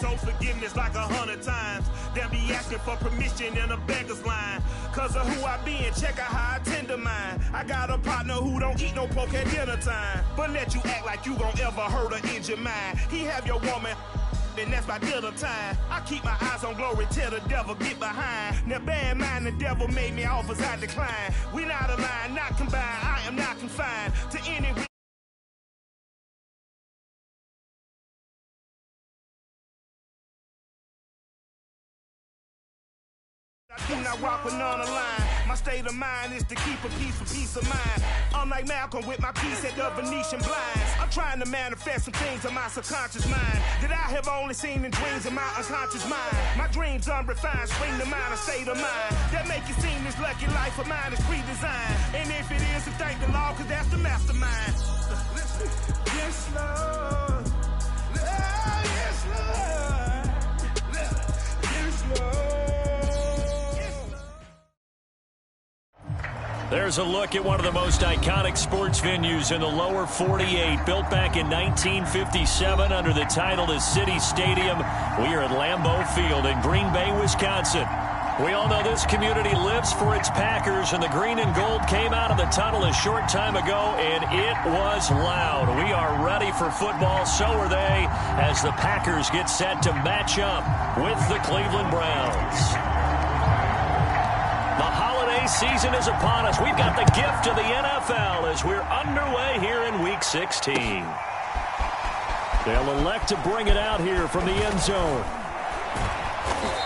told forgiveness like 100 times. Then be asking for permission in a beggar's line. Cause of who I be and check out how I tend to mine. I got a partner who don't eat no pork at dinner time. But let you act like you gon' ever hurt or injure mine. He have your woman, and that's by dinner time. I keep my eyes on glory till the devil get behind. Now bear in mind the devil made me offers I decline. We not aligned, not combined, I am not confined to any. I do not rock with none line. My state of mind is to keep a peace for peace of mind. Unlike Malcolm with my piece at the Venetian blinds. I'm trying to manifest some things in my subconscious mind that I have only seen in dreams in my unconscious mind. My dreams unrefined, spring to mind, a state of mind that make it seem this lucky life of mine is pre-designed. And if it is, to thank the Lord, cause that's the mastermind. Yes, Lord. Yes, Lord. Yes, Lord. There's a look at one of the most iconic sports venues in the lower 48. Built back in 1957 under the title of City Stadium. We are at Lambeau Field in Green Bay, Wisconsin. We all know this community lives for its Packers, and the green and gold came out of the tunnel a short time ago, and it was loud. We are ready for football, so are they, as the Packers get set to match up with the Cleveland Browns. The holiday season is upon us. We've got the gift of the NFL as we're underway here in Week 16. They'll elect to bring it out here from the end zone.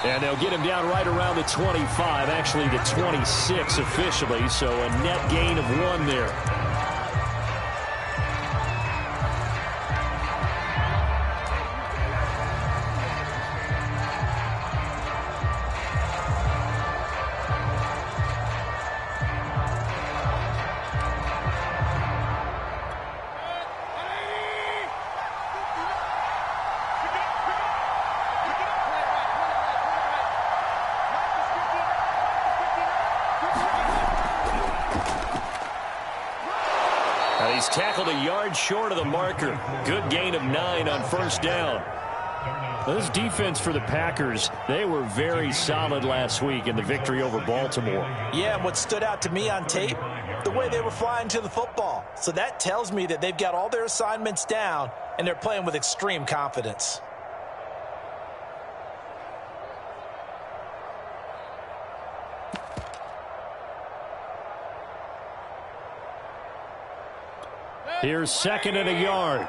And they'll get him down right around the 25, actually the 26 officially, so a net gain of 1 there. He's tackled a yard short of the marker. Good gain of 9 on first down. This defense for the Packers, they were very solid last week in the victory over Baltimore. Yeah, and what stood out to me on tape, the way they were flying to the football. So that tells me that they've got all their assignments down, and they're playing with extreme confidence. Here's second and a yard.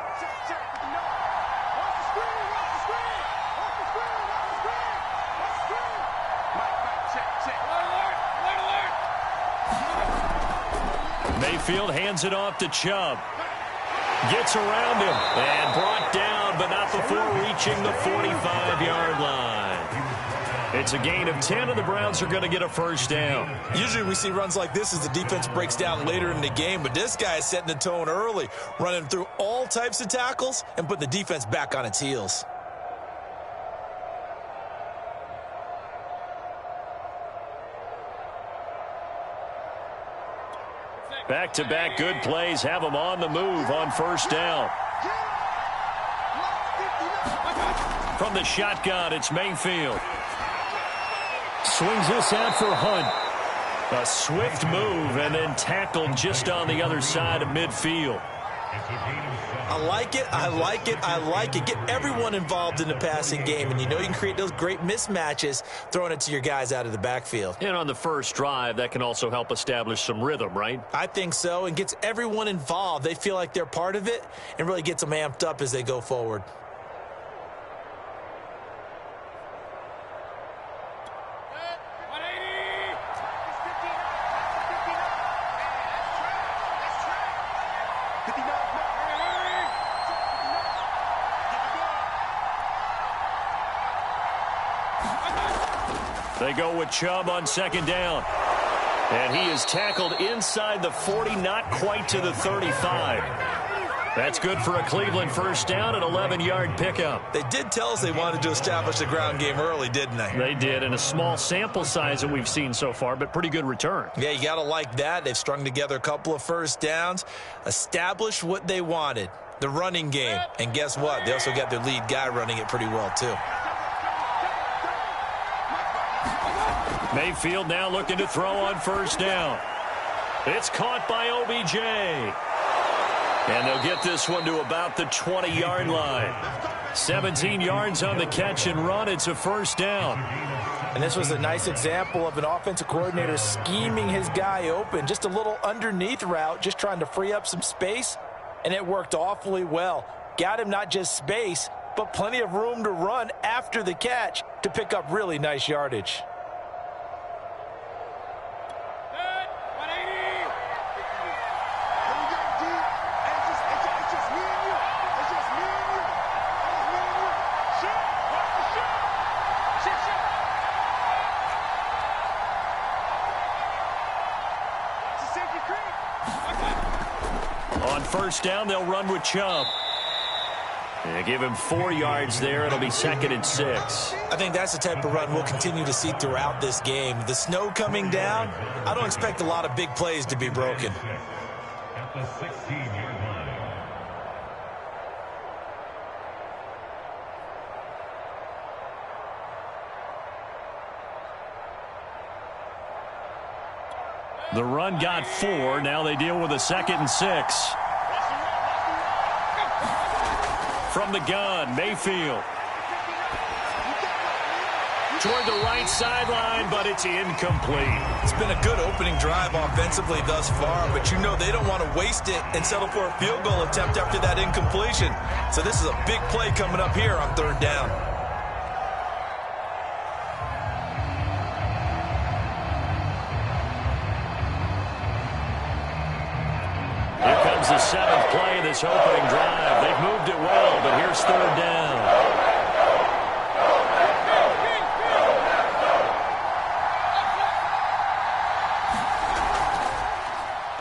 Mayfield hands it off to Chubb. Gets around him and brought down, but not before reaching the 45-yard line. It's a gain of 10, and the Browns are going to get a first down. Usually we see runs like this as the defense breaks down later in the game, but this guy is setting the tone early, running through all types of tackles and putting the defense back on its heels. Back-to-back good plays have them on the move on first down. From the shotgun, it's Mayfield. Swings this out for Hunt. A swift move and then tackled just on the other side of midfield. I like it, I like it, I like it. Get everyone involved in the passing game, and you know you can create those great mismatches throwing it to your guys out of the backfield. And on the first drive, that can also help establish some rhythm, right? I think so, and gets everyone involved. They feel like they're part of it and really gets them amped up as they go forward. They go with Chubb on second down. And he is tackled inside the 40, not quite to the 35. That's good for a Cleveland first down, an 11-yard pickup. They did tell us they wanted to establish the ground game early, didn't they? They did, and a small sample size that we've seen so far, but pretty good return. Yeah, you got to like that. They've strung together a couple of first downs, established what they wanted. the running game. And guess what? They also got their lead guy running it pretty well, too. Mayfield now looking to throw on first down. It's caught by OBJ. And they'll get this one to about the 20-yard line. 17 yards on the catch and run. It's a first down. And this was a nice example of an offensive coordinator scheming his guy open. Just a little underneath route, just trying to free up some space. And it worked awfully well. Got him not just space, but plenty of room to run after the catch to pick up really nice yardage. On first down, they'll run with Chubb. They give him 4 yards there. It'll be 2nd and 6. I think that's the type of run we'll continue to see throughout this game. The snow coming down, I don't expect a lot of big plays to be broken. At the 16-yard line. The run got 4. Now they deal with a 2nd and 6. From the gun, Mayfield. Toward the right sideline, but it's incomplete. It's been a good opening drive offensively thus far, but you know they don't want to waste it and settle for a field goal attempt after that incompletion. So this is a big play coming up here on 3rd down. Here comes the 7th play of this opening drive. They've moved it well, but here's 3rd down.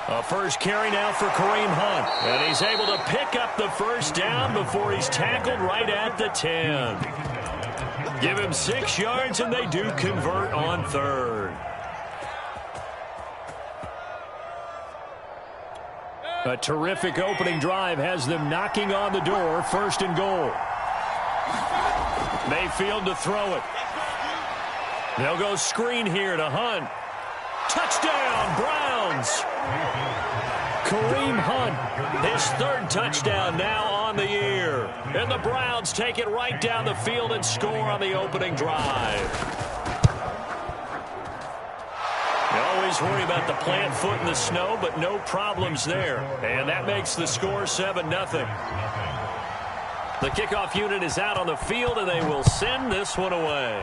A first carry now for Kareem Hunt. And he's able to pick up the first down before he's tackled right at the 10. Give him 6 yards, and they do convert on 3rd. A terrific opening drive has them knocking on the door. 1st and goal. Mayfield to throw it. They'll go screen here to Hunt. Touchdown, Browns. Kareem Hunt, his 3rd touchdown now on the year. And the Browns take it right down the field and score on the opening drive. You always worry about the plant foot in the snow, but no problems there. And that makes the score 7-0. The kickoff unit is out on the field, and they will send this one away.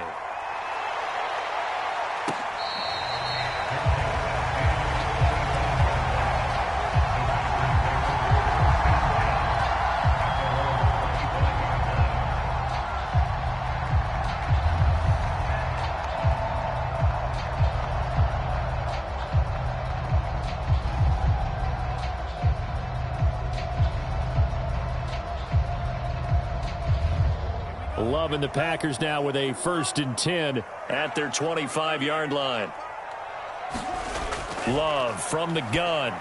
Love and the Packers now with a 1st and 10 at their 25-yard line. Love from the gun.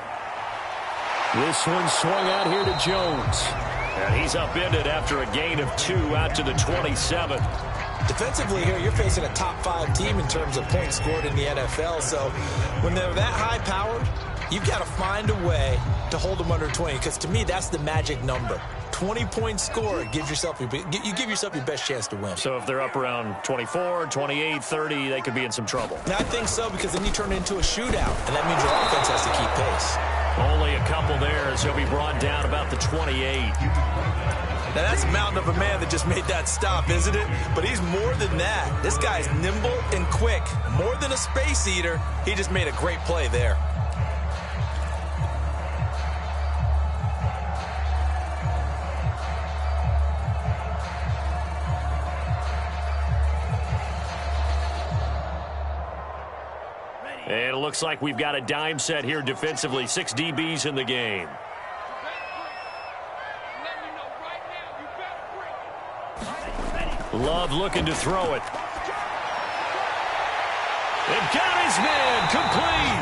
This one swung out here to Jones. And he's upended after a gain of 2 out to the 27. Defensively here, you're facing a top 5 team in terms of points scored in the NFL. So when they're that high-powered, you've got to find a way to hold them under 20. Because to me, that's the magic number. 20 points scored, you give yourself your best chance to win. So if they're up around 24, 28, 30, they could be in some trouble. And I think so, because then you turn it into a shootout, and that means your offense has to keep pace. Only a couple there as he'll be brought down about the 28. Now that's a mountain of a man that just made that stop, isn't it? But he's more than that. This guy's nimble and quick. More than a space eater, he just made a great play there. And it looks like we've got a dime set here defensively. 6 DBs in the game. Love looking to throw it. And got his man complete.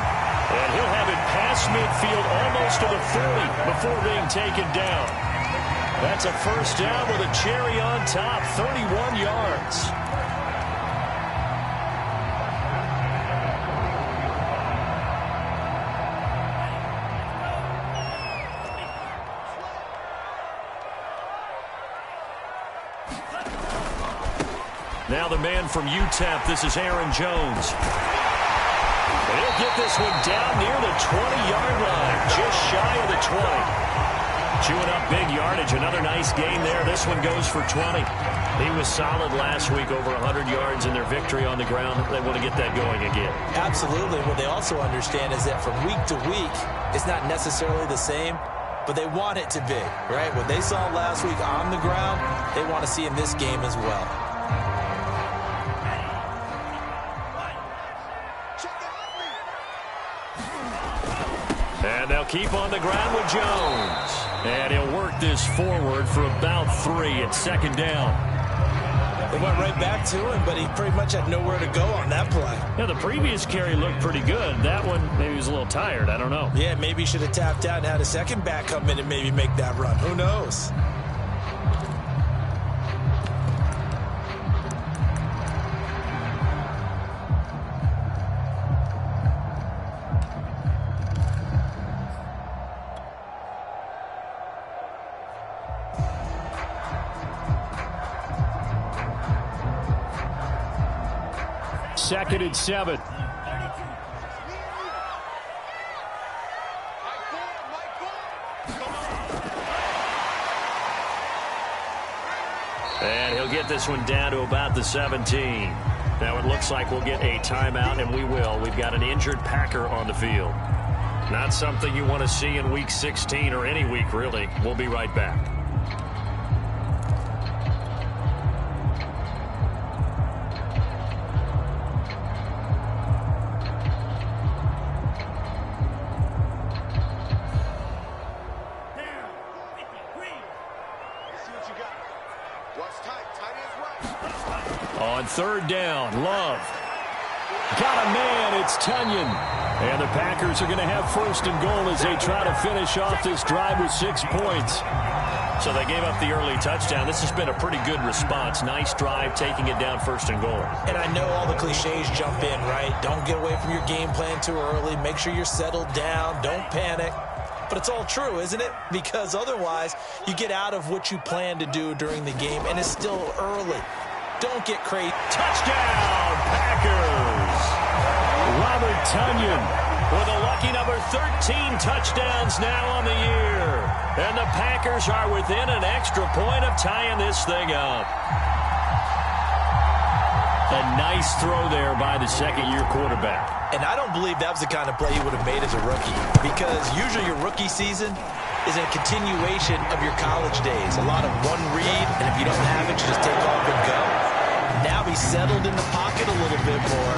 And he'll have it past midfield almost to the 40 before being taken down. That's a first down with a cherry on top, 31 yards. Now the man from UTEP, this is Aaron Jones. He'll get this one down near the 20-yard line, just shy of the 20. Chewing up big yardage, another nice gain there. This one goes for 20. He was solid last week, over 100 yards in their victory on the ground. They want to get that going again. Absolutely. What they also understand is that from week to week, it's not necessarily the same, but they want it to be, right? What they saw last week on the ground, they want to see in this game as well. And they'll keep on the ground with Jones. And he'll work this forward for about 3 at second down. They went right back to him, but he pretty much had nowhere to go on that play. Yeah, the previous carry looked pretty good. That one, maybe he was a little tired. I don't know. Yeah, maybe he should have tapped out and had a second back come in and maybe make that run. Who knows? Second and 7. And he'll get this one down to about the 17. Now it looks like we'll get a timeout, and we will. We've got an injured Packer on the field. Not something you want to see in Week 16 or any week, really. We'll be right back. On third down, Love. Got a man, it's Tunyon. And the Packers are going to have first and goal as they try to finish off this drive with 6 points. So they gave up the early touchdown. This has been a pretty good response. Nice drive, taking it down first and goal. And I know all the cliches jump in, right? Don't get away from your game plan too early. Make sure you're settled down. Don't panic. But it's all true, isn't it? Because otherwise, you get out of what you plan to do during the game, and it's still early. Don't get crazy. Touchdown, Packers! Robert Tunyon with a lucky number 13 touchdowns now on the year. And the Packers are within an extra point of tying this thing up. A nice throw there by the second-year quarterback. And I don't believe that was the kind of play he would have made as a rookie, because usually your rookie season is a continuation of your college days. A lot of one read, and if you don't have it, you just take off and go. Now he's settled in the pocket a little bit more,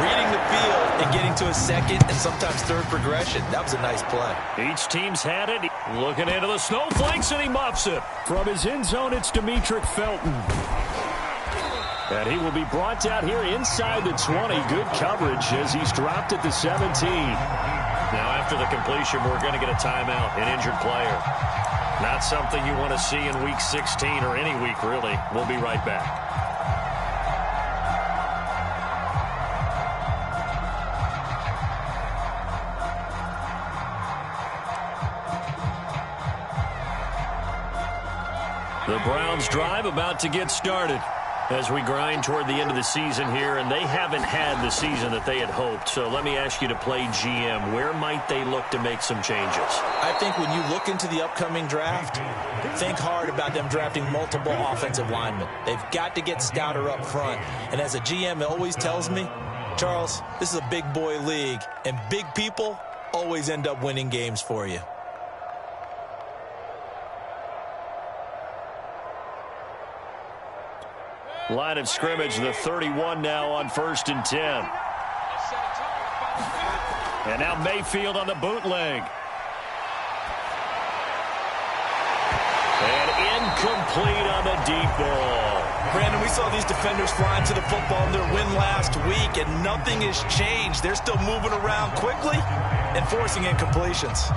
reading the field and getting to a second and sometimes third progression. That was a nice play. Each team's had it. Looking into the snowflakes, and he muffs it. From his end zone, it's Demetric Felton. And he will be brought down here inside the 20. Good coverage as he's dropped at the 17. Now after the completion, we're going to get a timeout, an injured player. Not something you want to see in Week 16 or any week, really. We'll be right back. The Browns drive about to get started as we grind toward the end of the season here, and they haven't had the season that they had hoped. So let me ask you to play GM. Where might they look to make some changes? I think when you look into the upcoming draft, think hard about them drafting multiple offensive linemen. They've got to get stouter up front. And as a GM, it always tells me, Charles, this is a big boy league, and big people always end up winning games for you. Line of scrimmage, the 31 now on 1st and 10. And now Mayfield on the bootleg. And incomplete on the deep ball. Brandon, we saw these defenders flying to the football in their win last week, and nothing has changed. They're still moving around quickly and forcing incompletions.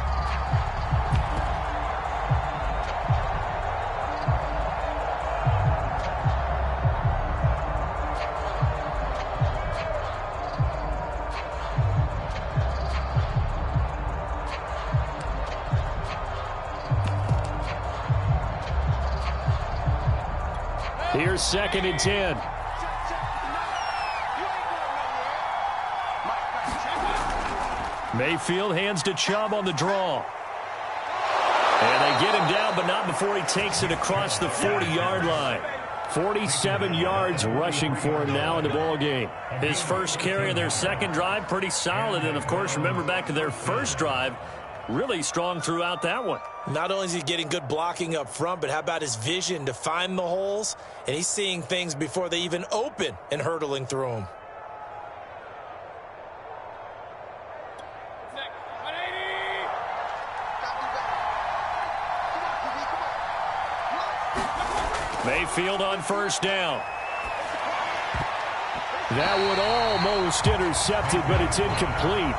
Here's 2nd and 10. Mayfield hands to Chubb on the draw. And they get him down, but not before he takes it across the 40-yard line. 47 yards rushing for him now in the ballgame. His first carry of their second drive, pretty solid. And, of course, remember back to their first drive, really strong throughout that one. Not only is he getting good blocking up front, but how about his vision to find the holes? And he's seeing things before they even open and hurdling through them. Mayfield on first down. That one almost intercepted, but it's incomplete.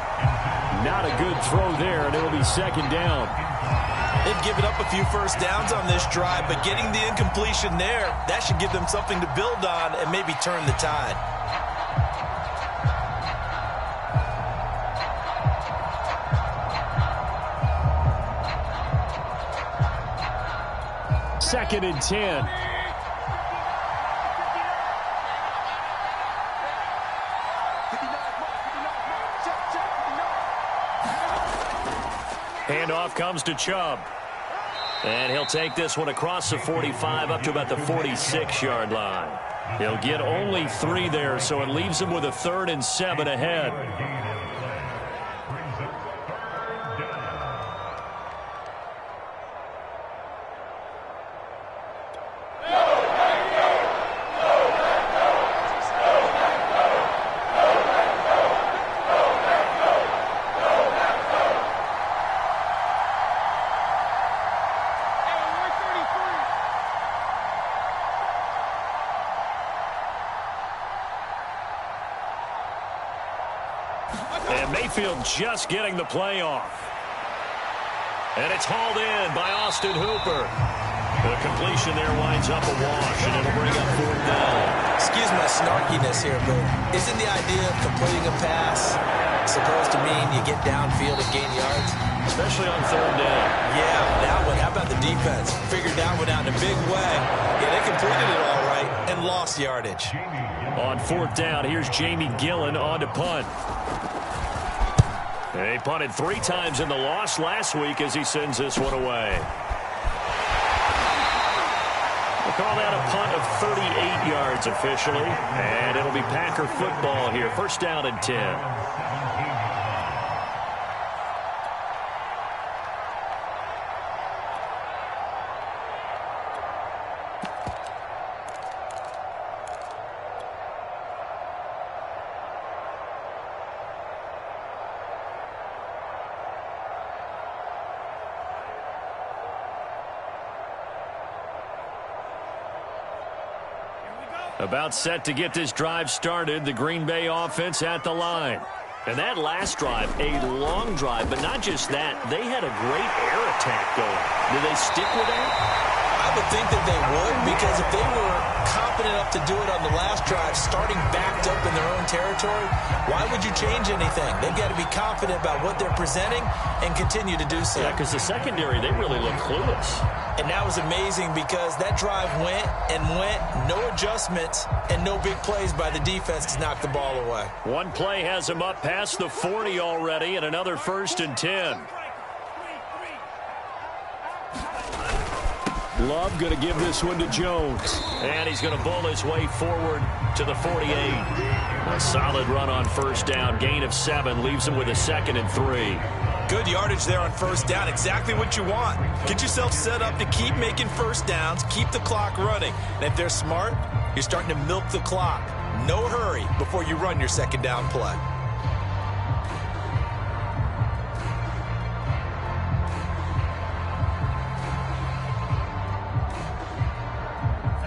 Not a good throw there, and it'll be 2nd down. They've given up a few first downs on this drive, but getting the incompletion there, that should give them something to build on and maybe turn the tide. Second and 10. Handoff comes to Chubb. And he'll take this one across the 45 up to about the 46-yard line. He'll get only 3 there, so it leaves him with a 3rd and 7 ahead. And Mayfield just getting the play off. And it's hauled in by Austin Hooper. The completion there winds up a wash, and it'll bring up 4th down. Excuse my snarkiness here, but isn't the idea of completing a pass supposed to mean you get downfield and gain yards? Especially on 3rd down. Yeah, that one. How about the defense? Figured that one out in a big way. Yeah, they completed it all right and lost yardage. On 4th down, here's Jamie Gillen on to punt. They punted 3 times in the loss last week as he sends this one away. We'll call that a punt of 38 yards officially. And it'll be Packer football here. 1st down and 10. About set to get this drive started, the Green Bay offense at the line. And that last drive, a long drive, but not just that. They had a great air attack going. Do they stick with that? I would think that they would, because if they were confident enough to do it on the last drive, starting backed up in their own territory, why would you change anything? They've got to be confident about what they're presenting and continue to do so. Yeah, because the secondary, they really look clueless. And that was amazing because that drive went and went, no adjustments, and no big plays by the defense to knock the ball away. One play has him up past the 40 already, and another 1st and 10. Love going to give this one to Jones. And he's going to bowl his way forward to the 48. A solid run on 1st down. Gain of 7 leaves him with a 2nd and 3. Good yardage there on 1st down. Exactly what you want. Get yourself set up to keep making 1st downs, keep the clock running. And if they're smart, you're starting to milk the clock. No hurry before you run your 2nd down play.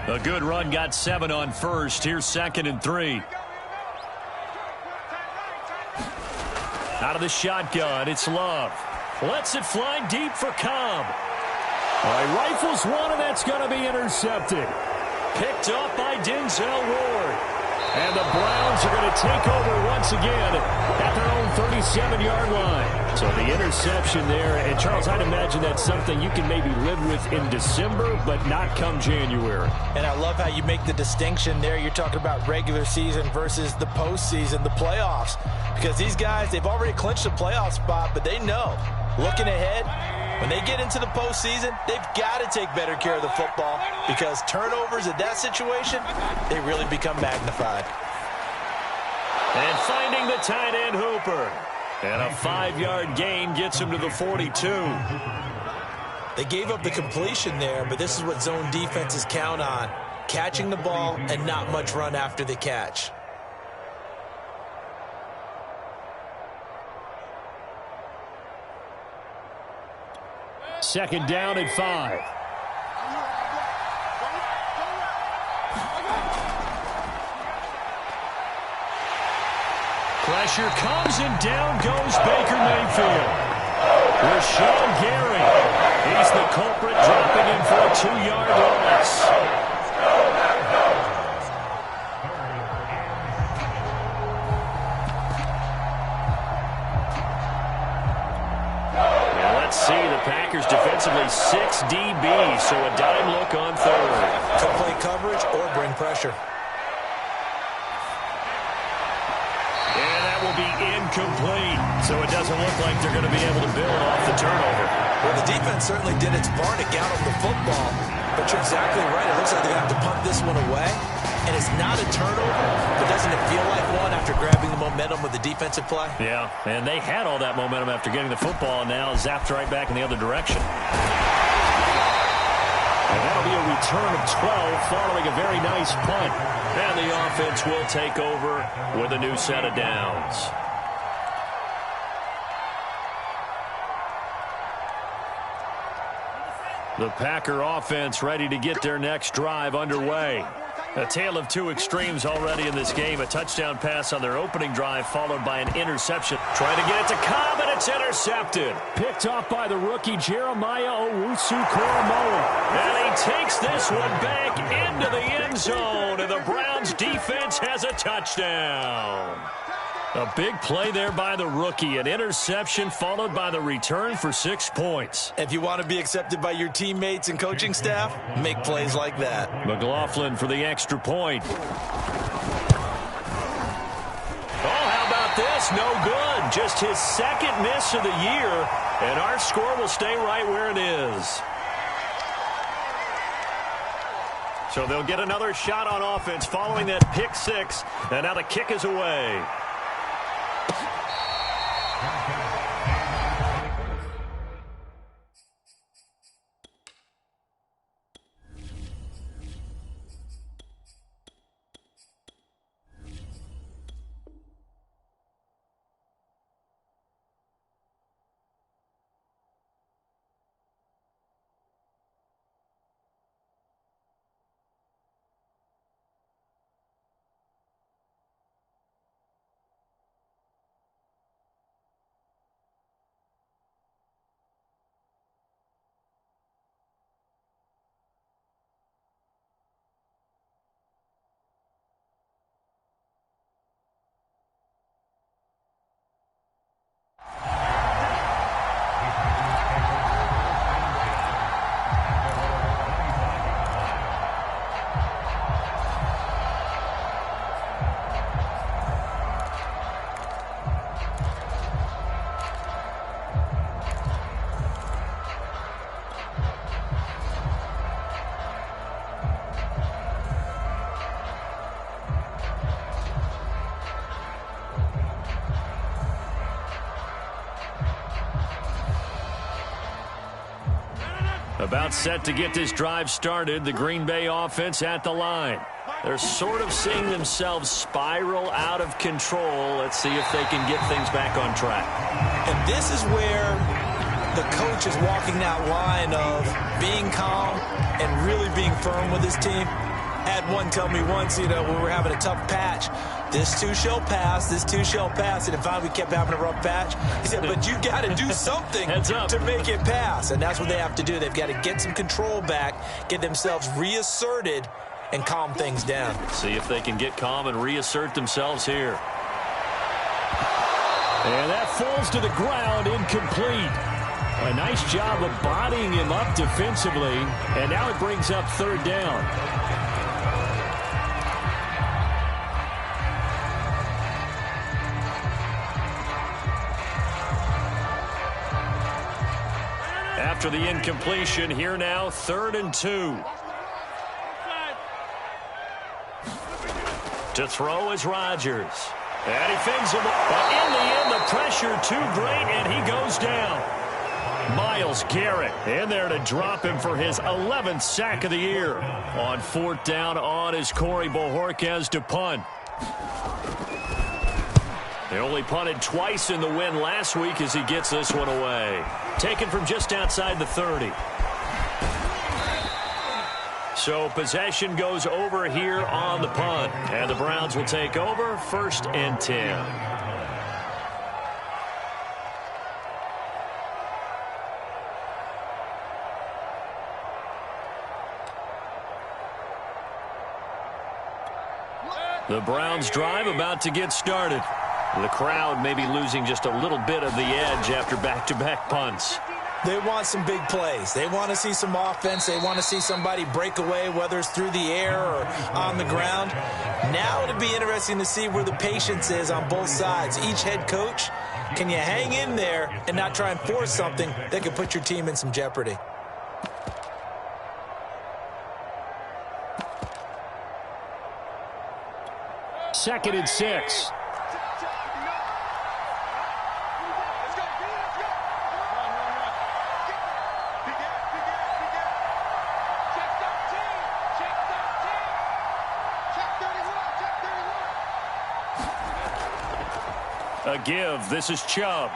A good run, got 7 on 1st. Here's 2nd and 3. Out of the shotgun, it's Love. Lets it fly deep for Cobb. All right, rifles one, and that's going to be intercepted. Picked up by Denzel Ward. And the Browns are going to take over once again at their own 37-yard line. So the interception there. And, Charles, I'd imagine that's something you can maybe live with in December, but not come January. And I love how you make the distinction there. You're talking about regular season versus the postseason, the playoffs. Because these guys, they've already clinched a playoff spot, but they know, looking ahead, when they get into the postseason, they've got to take better care of the football because turnovers in that situation, they really become magnified. And finding the tight end Hooper. And a 5-yard gain gets him to the 42. They gave up the completion there, but this is what zone defenses count on. Catching the ball and not much run after the catch. Second down at 5. Pressure comes and down goes Baker Mayfield. Rashawn Gary. He's the culprit, dropping him for a 2-yard loss. Let's see, the Packers defensively 6 DB, so a dime look on third. Could play coverage or bring pressure. And that will be incomplete, so it doesn't look like they're going to be able to build off the turnover. Well, the defense certainly did its part to gallop the football, but you're exactly right. It looks like they're going to have to punt this one away, and it's not a turnover, but doesn't it feel like one after grabbing the momentum with the defensive play? Yeah, and they had all that momentum after getting the football, and now zapped right back in the other direction. And that'll be a return of 12 following a very nice punt. And the offense will take over with a new set of downs. The Packer offense ready to get their next drive underway. A tale of two extremes already in this game. A touchdown pass on their opening drive followed by an interception. Trying to get it to Cobb, and it's intercepted. Picked off by the rookie Jeremiah Owusu-Koramoah. And he takes this one back into the end zone, and the Browns defense has a touchdown. A big play there by the rookie. An interception followed by the return for 6 points. If you want to be accepted by your teammates and coaching staff, make plays like that. McLaughlin for the extra point. Oh, how about this? No good. Just his second miss of the year, and our score will stay right where it is. So they'll get another shot on offense following that pick 6, and now the kick is away. About set to get this drive started, the Green Bay offense at the line. They're sort of seeing themselves spiral out of control. Let's see if they can get things back on track. And this is where the coach is walking that line of being calm and really being firm with his team. Had one tell me once, when we're having a tough patch, this too shall pass, this too shall pass. And if we kept having a rough patch, he said, but you got to do something to make it pass. And that's what they have to do. They've got to get some control back, get themselves reasserted, and calm things down. See if they can get calm and reassert themselves here. And that falls to the ground, incomplete. A nice job of bodying him up defensively, and now it brings up third down. After the incompletion, here now, 3rd and 2. To throw is Rodgers. And he fends him. But in the end, the pressure too great, and he goes down. Myles Garrett in there to drop him for his 11th sack of the year. On 4th down on is Corey Bojorquez to punt. They only punted twice in the win last week as he gets this one away. Taken from just outside the 30. So possession goes over here on the punt. And the Browns will take over 1st and 10. The Browns drive about to get started. The crowd may be losing just a little bit of the edge after back-to-back punts. They want some big plays. They want to see some offense. They want to see somebody break away, whether it's through the air or on the ground. Now it'll be interesting to see where the patience is on both sides. Each head coach, can you hang in there and not try and force something that could put your team in some jeopardy? Second and 6. A give. This is Chubb.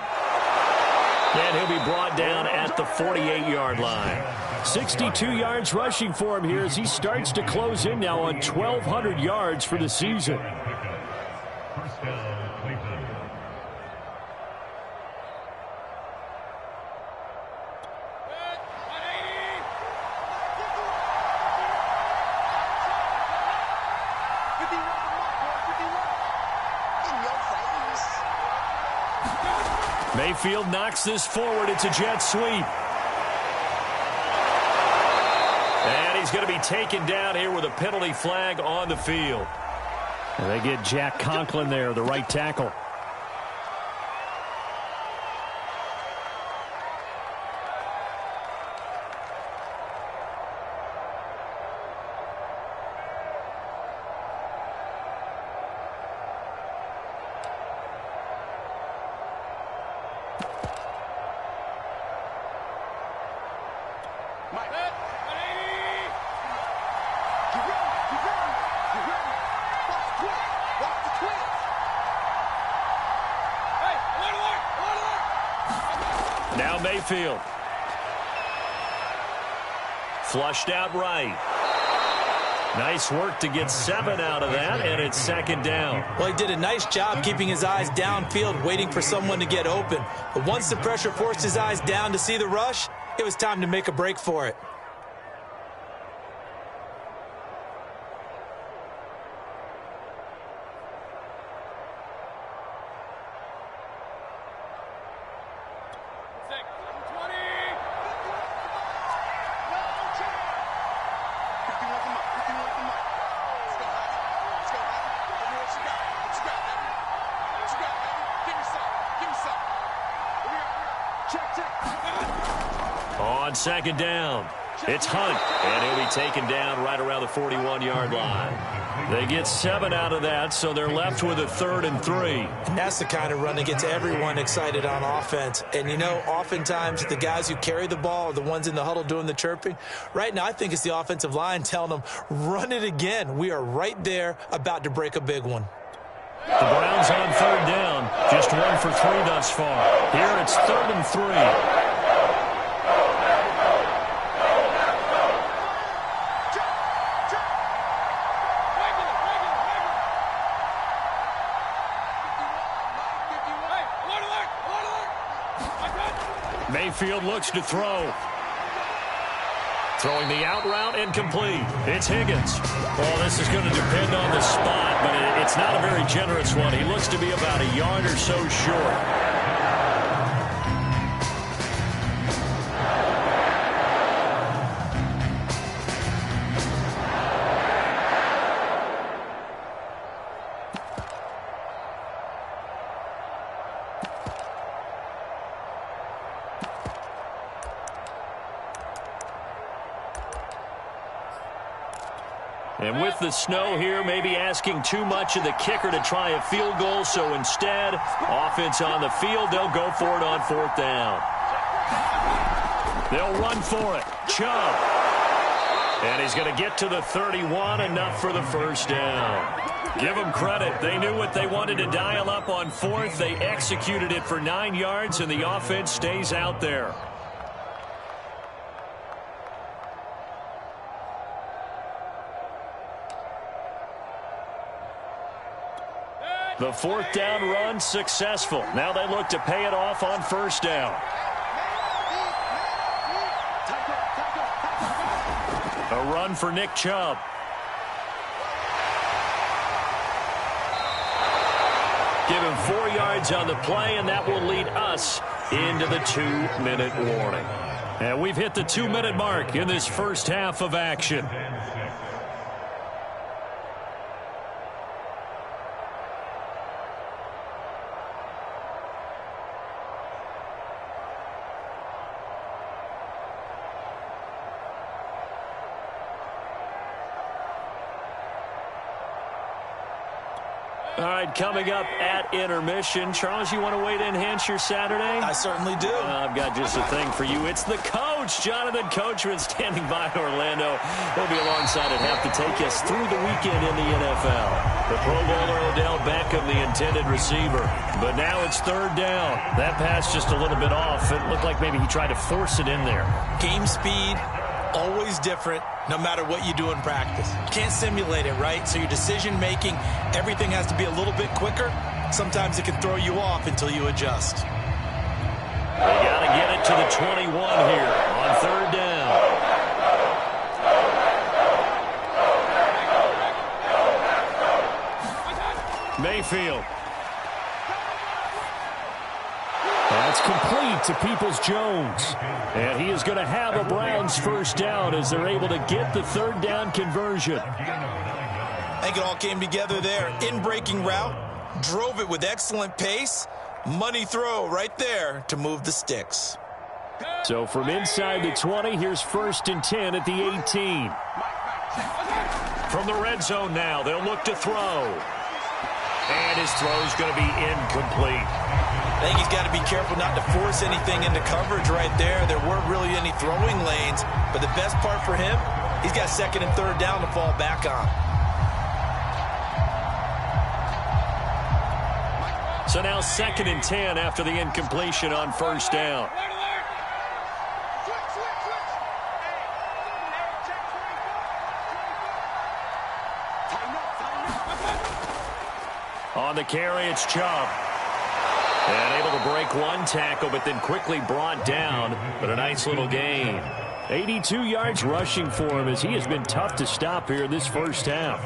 And he'll be brought down at the 48-yard line. 62 yards rushing for him here as he starts to close in now on 1,200 yards for the season. First down, Cleveland. Mayfield knocks this forward. It's a jet sweep. And he's going to be taken down here with a penalty flag on the field. And they get Jack Conklin there, the right tackle. Now Mayfield. Flushed out right. Nice work to get 7 out of that, and it's 2nd down. Well, he did a nice job keeping his eyes downfield, waiting for someone to get open. But once the pressure forced his eyes down to see the rush, it was time to make a break for it. On 2nd down, it's Hunt, and he'll be taken down right around the 41-yard line. They get 7 out of that, so they're left with a 3rd and 3. And that's the kind of run that gets everyone excited on offense. And, you know, oftentimes the guys who carry the ball are the ones in the huddle doing the chirping. Right now, I think it's the offensive line telling them, run it again. We are right there about to break a big one. The Browns on 3rd down, just 1 for 3 thus far. Here it's 3rd and 3. Mayfield looks to throw. Throwing the out route and complete. It's Higgins. Well, this is going to depend on the spot, but it's not a very generous one. He looks to be about a yard or so short. And with the snow here, maybe asking too much of the kicker to try a field goal. So instead, offense on the field, they'll go for it on 4th down. They'll run for it. Chubb. And he's going to get to the 31, enough for the first down. Give them credit. They knew what they wanted to dial up on 4th. They executed it for 9 yards, and the offense stays out there. The 4th down run successful. Now they look to pay it off on 1st down. A run for Nick Chubb. Give him 4 yards on the play, and that will lead us into the 2-minute warning. And we've hit the 2-minute mark in this first half of action. All right, coming up at intermission. Charles, you want to wait to enhance your Saturday? I certainly do. I've got just a thing for you. It's the coach, Jonathan Coachman, standing by Orlando. He'll be alongside at half to take us through the weekend in the NFL. The Pro Bowler Odell Beckham, the intended receiver. But now it's 3rd down. That pass just a little bit off. It looked like maybe he tried to force it in there. Game speed, always different, no matter what you do in practice. You can't simulate it, right? So your decision-making, everything has to be a little bit quicker. Sometimes it can throw you off until you adjust. They got to get it to the 21 here on 3rd down. Mayfield. That's complete to Peoples-Jones. And he is going to have a Browns 1st down as they're able to get the 3rd down conversion. I think it all came together there. In-breaking route, drove it with excellent pace. Money throw right there to move the sticks. So from inside the 20, here's 1st and 10 at the 18. From the red zone now, they'll look to throw. And his throw's going to be incomplete. I think he's got to be careful not to force anything into coverage right there. There weren't really any throwing lanes, but the best part for him, he's got 2nd and 3rd down to fall back on. So now 2nd and 10 after the incompletion on 1st down. On the carry, it's Chubb. And able to break one tackle, but then quickly brought down. But a nice little gain. 82 yards rushing for him as he has been tough to stop here this first half.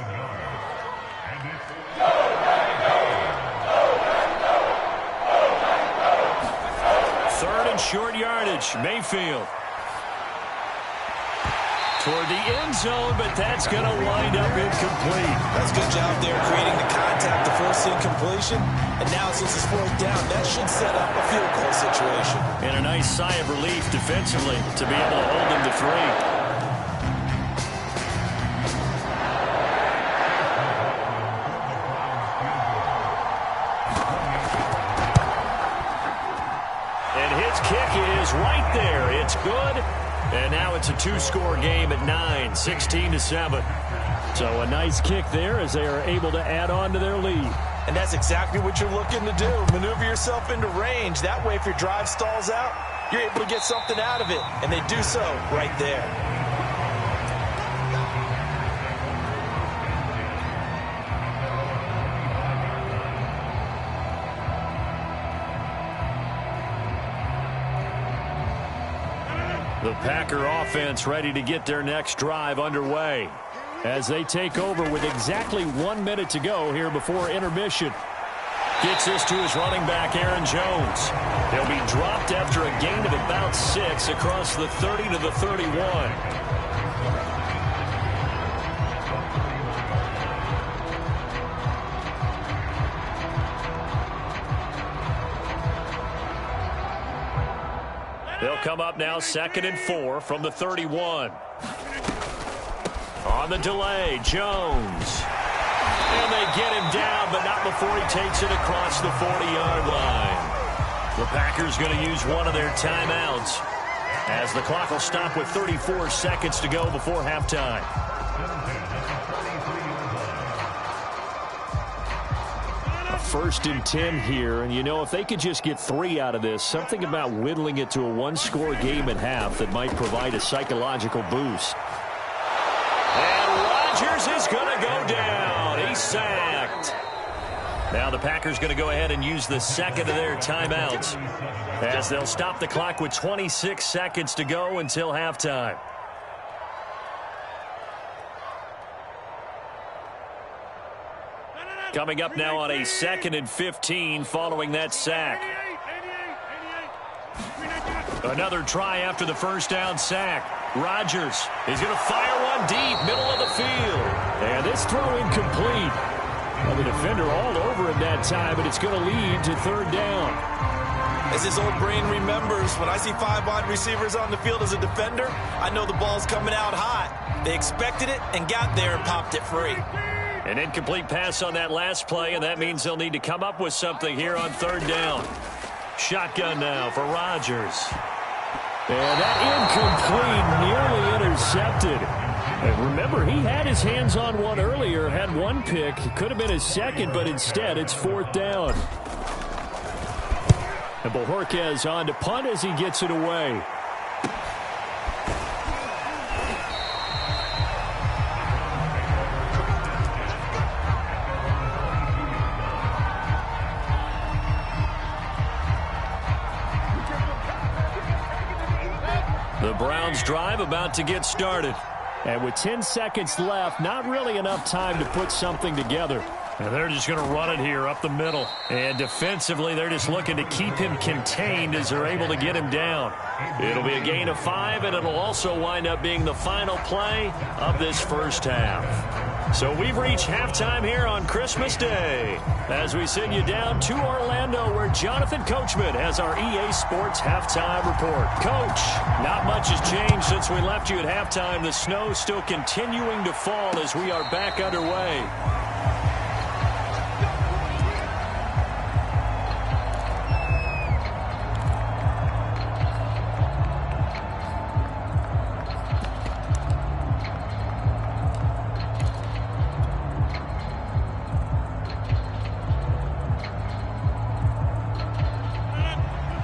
Third and short yardage, Mayfield. Toward the end zone, but that's going to wind up incomplete. That's a good job there creating the contact to force the incompletion. And now since it's 4th down, that should set up a field goal situation. And a nice sigh of relief defensively to be able to hold him to 3. And his kick is right there. It's good. And now it's a 2-score game at 9, 16-7. So a nice kick there as they are able to add on to their lead. And that's exactly what you're looking to do. Maneuver yourself into range. That way, if your drive stalls out, you're able to get something out of it. And they do so right there. The Packer offense ready to get their next drive underway as they take over with exactly 1 minute to go here before intermission. Gets this to his running back, Aaron Jones. He'll be dropped after a gain of about 6 across the 30 to the 31. They'll come up now 2nd and 4 from the 31. On the delay, Jones. And they get him down, but not before he takes it across the 40-yard line. The Packers going to use one of their timeouts as the clock will stop with 34 seconds to go before halftime. A 1st and 10 here, and you know, if they could just get 3 out of this, something about whittling it to a one-score game at half that might provide a psychological boost. And Rodgers is going to go down. He's sacked. Now the Packers going to go ahead and use the 2nd of their timeouts as they'll stop the clock with 26 seconds to go until halftime. Coming up now on a 2nd and 15 following that sack. Another try after the first down sack. Rodgers is going to fire one deep, middle of the field. And this throw incomplete. Well, the defender all over him that time, but it's going to lead to 3rd down. As his old brain remembers, when I see 5 wide receivers on the field as a defender, I know the ball's coming out hot. They expected it and got there and popped it free. An incomplete pass on that last play, and that means they'll need to come up with something here on 3rd down. Shotgun now for Rodgers. And that incomplete, nearly intercepted. And remember, he had his hands on one earlier, had one pick. It could have been his 2nd, but instead it's 4th down. And Bojorquez on to punt as he gets it away. The Browns drive about to get started. And with 10 seconds left, not really enough time to put something together. And they're just going to run it here up the middle. And defensively, they're just looking to keep him contained as they're able to get him down. It'll be a gain of 5, and it'll also wind up being the final play of this first half. So we've reached halftime here on Christmas Day as we send you down to Orlando where Jonathan Coachman has our EA Sports Halftime Report. Coach, not much has changed since we left you at halftime. The snow still continuing to fall as we are back underway.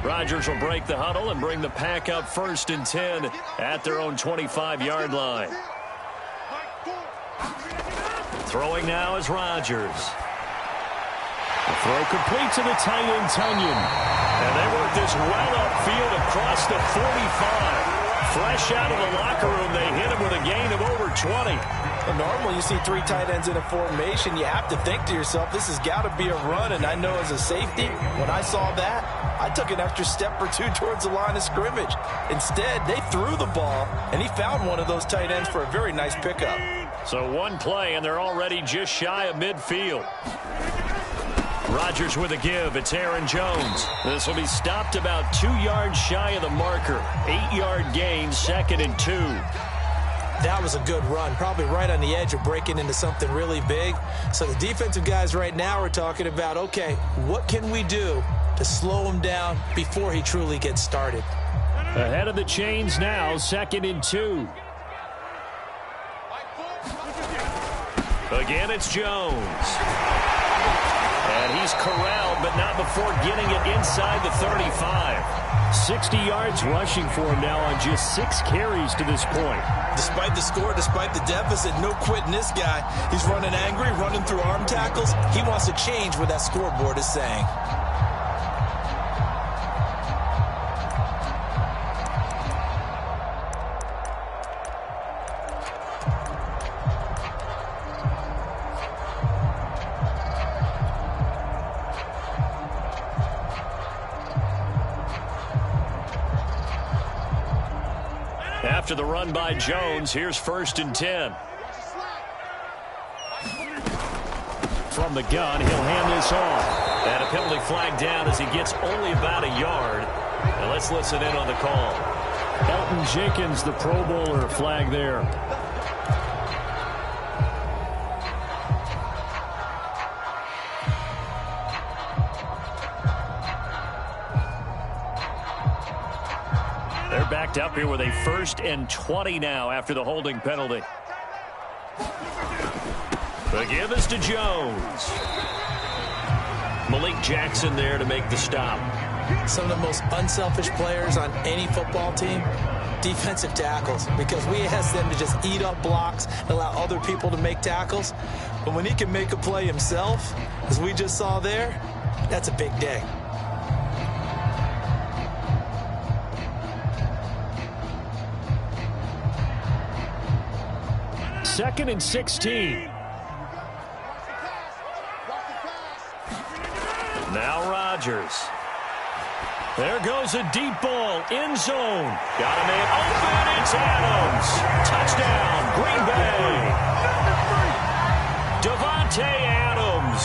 Rodgers will break the huddle and bring the Pack up 1st and 10 at their own 25-yard line. Throwing now is Rodgers. The throw complete to the tight end, Tunyon. And they work this well upfield across the 45. Fresh out of the locker room, they hit him with a gain of over 20. Well, normally you see 3 tight ends in a formation. You have to think to yourself, this has got to be a run. And I know as a safety, when I saw that, I took an extra step or 2 towards the line of scrimmage. Instead, they threw the ball, and he found one of those tight ends for a very nice pickup. So one play, and they're already just shy of midfield. Rodgers with a give. It's Aaron Jones. This will be stopped about 2 yards shy of the marker. 8-yard gain, 2nd and 2. That was a good run, probably right on the edge of breaking into something really big. So the defensive guys right now are talking about, okay, what can we do to slow him down before he truly gets started? Ahead of the chains now, 2nd and 2. Again, it's Jones. And he's corralled, but not before getting it inside the 35. 60 yards rushing for him now on just 6 carries to this point. Despite the score, despite the deficit, no quitting this guy. He's running angry, running through arm tackles. He wants to change what that scoreboard is saying. After the run by Jones, here's 1st and 10. From the gun, he'll hand this off. And a penalty flag down as he gets only about a yard. And let's listen in on the call. Elton Jenkins, the Pro Bowler, flag there. They're backed up here with a 1st and 20 now after the holding penalty. The give is to Jones. Malik Jackson there to make the stop. Some of the most unselfish players on any football team, defensive tackles, because we ask them to just eat up blocks and allow other people to make tackles. But when he can make a play himself, as we just saw there, that's a big day. 2nd and 16. Now Rodgers. There goes a deep ball, end zone. Got a man open, it's Adams. Touchdown, Green Bay. Davante Adams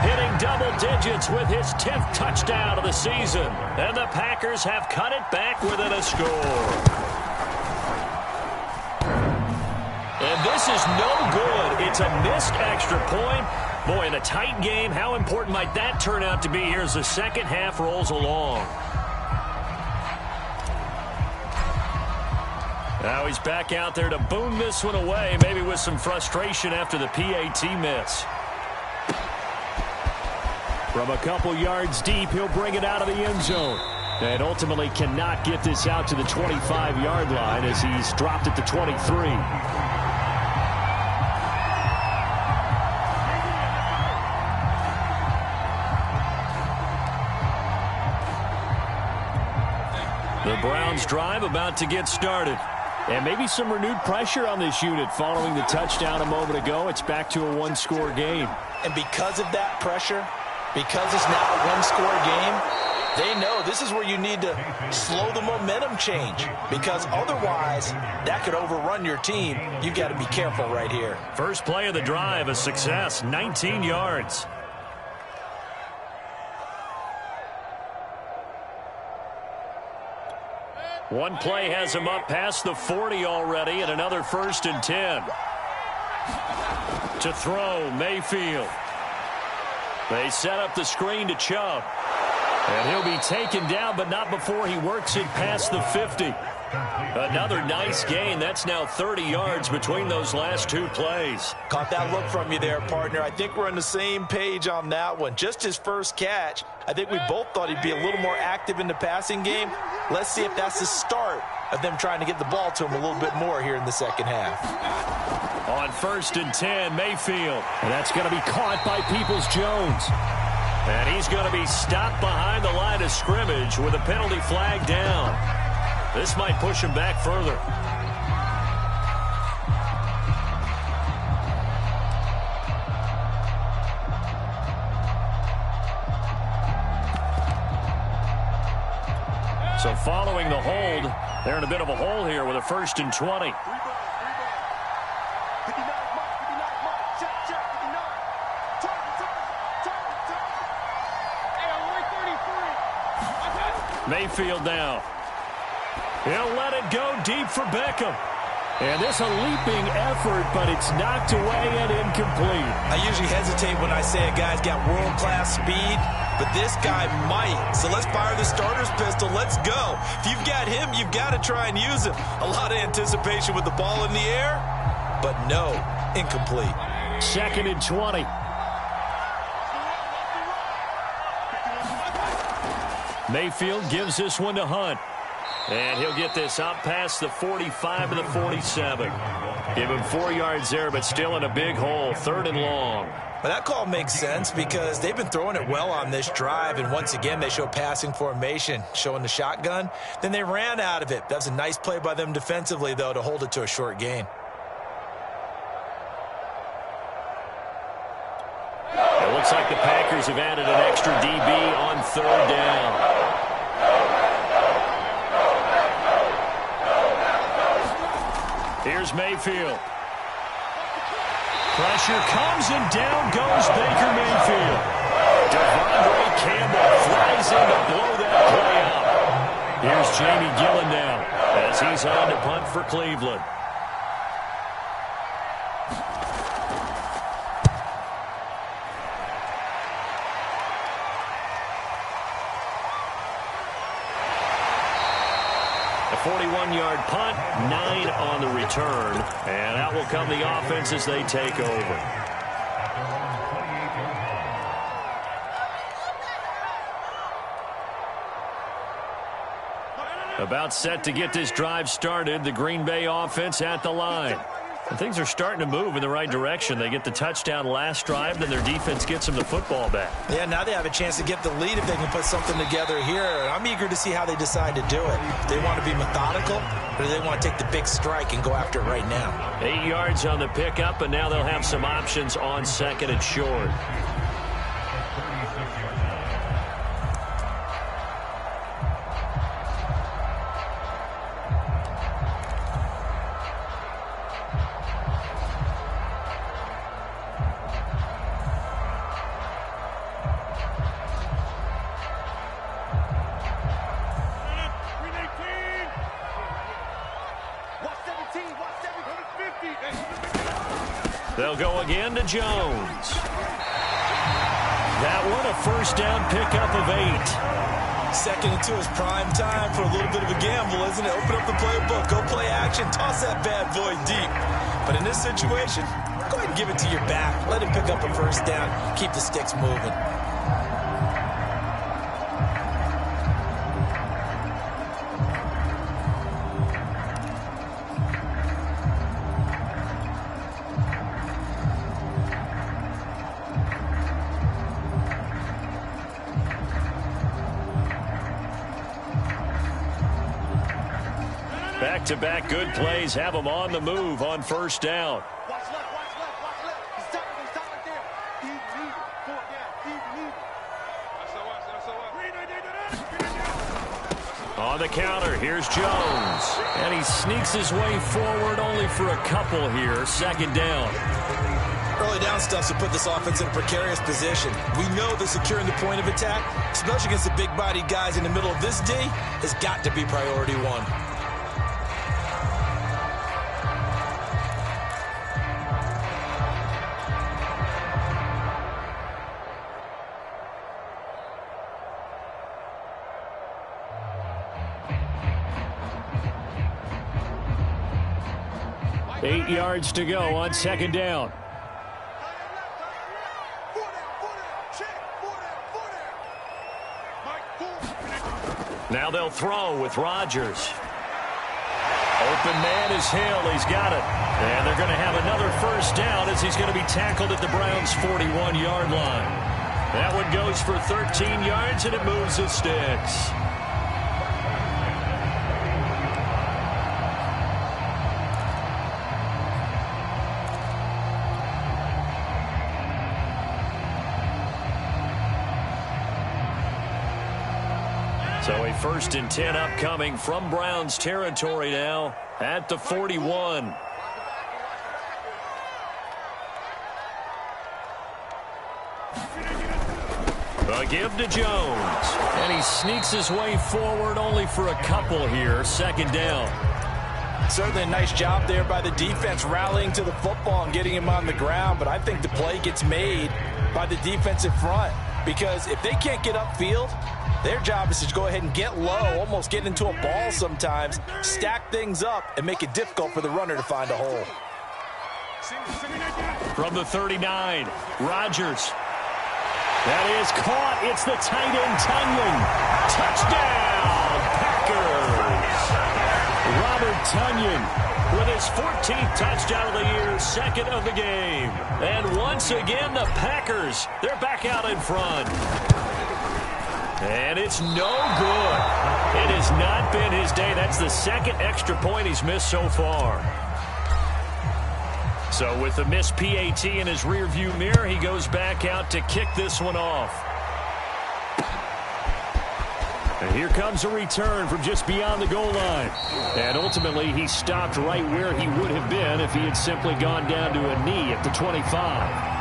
hitting double digits with his 10th touchdown of the season. And the Packers have cut it back within a score. And this is no good. It's a missed extra point. Boy, in a tight game, how important might that turn out to be here as the second half rolls along? Now he's back out there to boom this one away, maybe with some frustration after the PAT miss. From a couple yards deep, he'll bring it out of the end zone. And ultimately cannot get this out to the 25-yard line as he's dropped at the 23. The Browns drive about to get started. And maybe some renewed pressure on this unit following the touchdown a moment ago. It's back to a one-score game. And because of that pressure, because it's now a one-score game, they know this is where you need to slow the momentum change, because otherwise that could overrun your team. You've got to be careful right here. First play of the drive, a success, 19 yards. One play has him up past the 40 already, and another 1st and 10. To throw, Mayfield. They set up the screen to Chubb. And he'll be taken down, but not before he works it past the 50. Another nice gain. That's now 30 yards between those last two plays. Caught that look from you there, partner. I think we're on the same page on that one. Just his first catch. I think we both thought he'd be a little more active in the passing game. Let's see if that's the start of them trying to get the ball to him a little bit more here in the second half. On 1st and 10, Mayfield. And that's going to be caught by Peoples-Jones. And he's going to be stopped behind the line of scrimmage with a penalty flag down. This might push him back further. So following the hold, they're in a bit of a hole here with a 1st and 20. Mayfield now. He'll let it go deep for Beckham. And this a leaping effort, but it's knocked away and incomplete. I usually hesitate when I say a guy's got world-class speed, but this guy might. So let's fire the starter's pistol. Let's go. If you've got him, you've got to try and use him. A lot of anticipation with the ball in the air, but no, incomplete. 2nd and 20. Mayfield gives this one to Hunt. And he'll get this out past the 45 to the 47. Give him 4 yards there, but still in a big hole. 3rd and long. Well, that call makes sense because they've been throwing it well on this drive, and once again they show passing formation, showing the shotgun. Then they ran out of it. That was a nice play by them defensively, though, to hold it to a short gain. It looks like the Packers have added an extra DB on 3rd down. Here's Mayfield. Pressure comes and down goes Baker Mayfield. Devondre Campbell flies in to blow that play up. Here's Jamie Gillen now as he's on to punt for Cleveland. A 41-yard punt, 9 on the return, and out will come the offense as they take over. About set to get this drive started, the Green Bay offense at the line. And things are starting to move in the right direction. They get the touchdown last drive, then their defense gets them the football back. Yeah, now they have a chance to get the lead if they can put something together here. I'm eager to see how they decide to do it. Do they want to be methodical, or do they want to take the big strike and go after it right now? 8 yards on the pickup, and now they'll have some options on second and short. They'll go again to Jones. That one a first down pickup of 8. Second into his prime time for a little bit of a gamble, isn't it? Open up the playbook, go play action, toss that bad boy deep. But in this situation, go ahead and give it to your back. Let him pick up a first down, keep the sticks moving. Back-to-back good plays have them on the move on first down. Watch left, watch left, watch left. He's top right there. Even, fourth down, even. On the counter, here's Jones. And he sneaks his way forward only for a couple here. Second down. Early down stuff to put this offense in a precarious position. We know that securing the point of attack, especially against the big-bodied guys in the middle of this D, has got to be priority one. Eight yards to go on second down. Now they'll throw with Rodgers. Open man is Hill. He's got it. And they're going to have another first down as he's going to be tackled at the Browns' 41-yard line. That one goes for 13 yards, and it moves the sticks. So a 1st and 10 upcoming from Browns territory now at the 41. A give to Jones. And he sneaks his way forward only for a couple here. Second down. Certainly a nice job there by the defense rallying to the football and getting him on the ground. But I think the play gets made by the defensive front. Because if they can't get upfield, their job is to go ahead and get low, almost get into a ball sometimes, stack things up, and make it difficult for the runner to find a hole. From the 39, Rodgers. That is caught. It's the tight end, Tonyan. Touchdown, Packers. Robert Tonyan with his 14th touchdown of the year, second of the game. And once again, the Packers, they're back out in front. And it's no good. It has not been his day. That's the second extra point he's missed so far. So with the missed PAT in his rearview mirror, he goes back out to kick this one off. And here comes a return from just beyond the goal line. And ultimately, he stopped right where he would have been if he had simply gone down to a knee at the 25.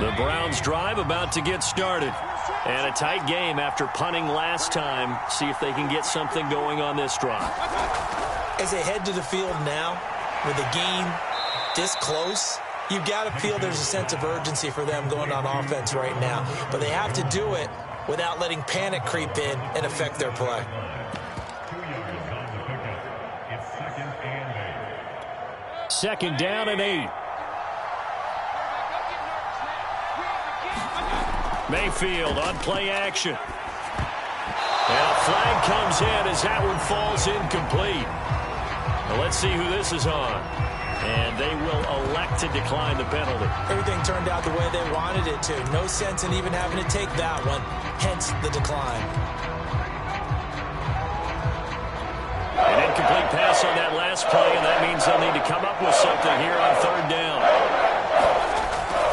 The Browns drive about to get started. And a tight game after punting last time. See if they can get something going on this drive. As they head to the field now, with the game this close, you've got to feel there's a sense of urgency for them going on offense right now. But they have to do it without letting panic creep in and affect their play. 2nd down and 8. Mayfield on play action. And a flag comes in as that one falls incomplete. Well, let's see who this is on. And they will elect to decline the penalty. Everything turned out the way they wanted it to. No sense in even having to take that one, hence the decline. An incomplete pass on that last play, and that means they'll need to come up with something here on 3rd down.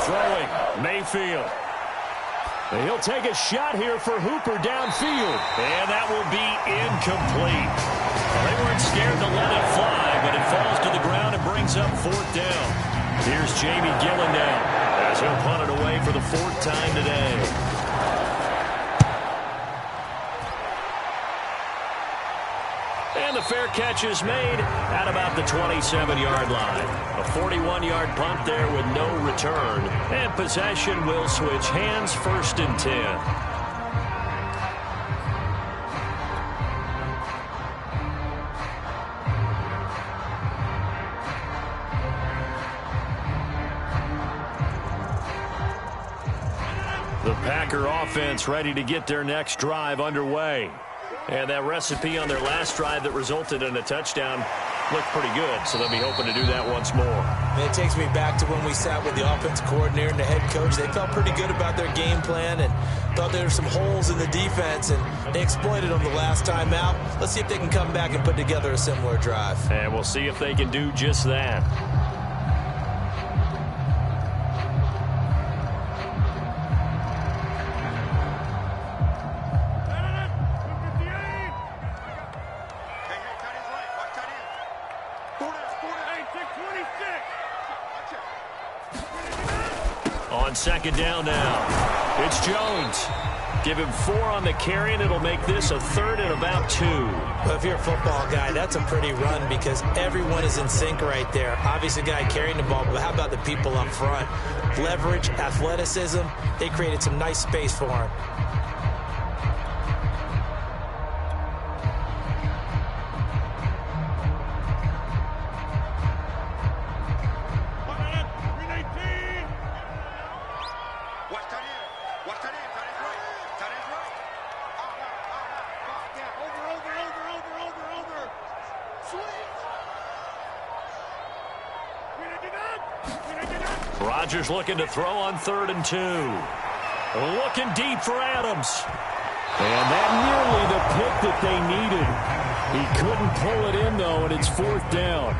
Throwing, Mayfield. He'll take a shot here for Hooper downfield. And that will be incomplete. Well, they weren't scared to let it fly, but it falls to the ground and brings up 4th down. Here's Jamie Gillen now as he'll punt it away for the 4th time today. And the fair catch is made at about the 27-yard line. A 41-yard punt there with no return. And possession will switch hands, 1st and 10. The Packer offense ready to get their next drive underway. And that recipe on their last drive that resulted in a touchdown looked pretty good, so they'll be hoping to do that once more. And it takes me back to when we sat with the offense coordinator and the head coach. They felt pretty good about their game plan and thought there were some holes in the defense, and they exploited them the last time out. Let's see if they can come back and put together a similar drive. And we'll see if they can do just that. On 2nd down now, it's Jones. Give him 4 on the carry, and it'll make this a 3rd and about 2. Well, if you're a football guy, that's a pretty run because everyone is in sync right there. Obviously, the guy carrying the ball, but how about the people up front? Leverage, athleticism, they created some nice space for him. Rodgers looking to throw on 3rd and 2. Looking deep for Adams. And that nearly the pick that they needed. He couldn't pull it in, though, and it's 4th down.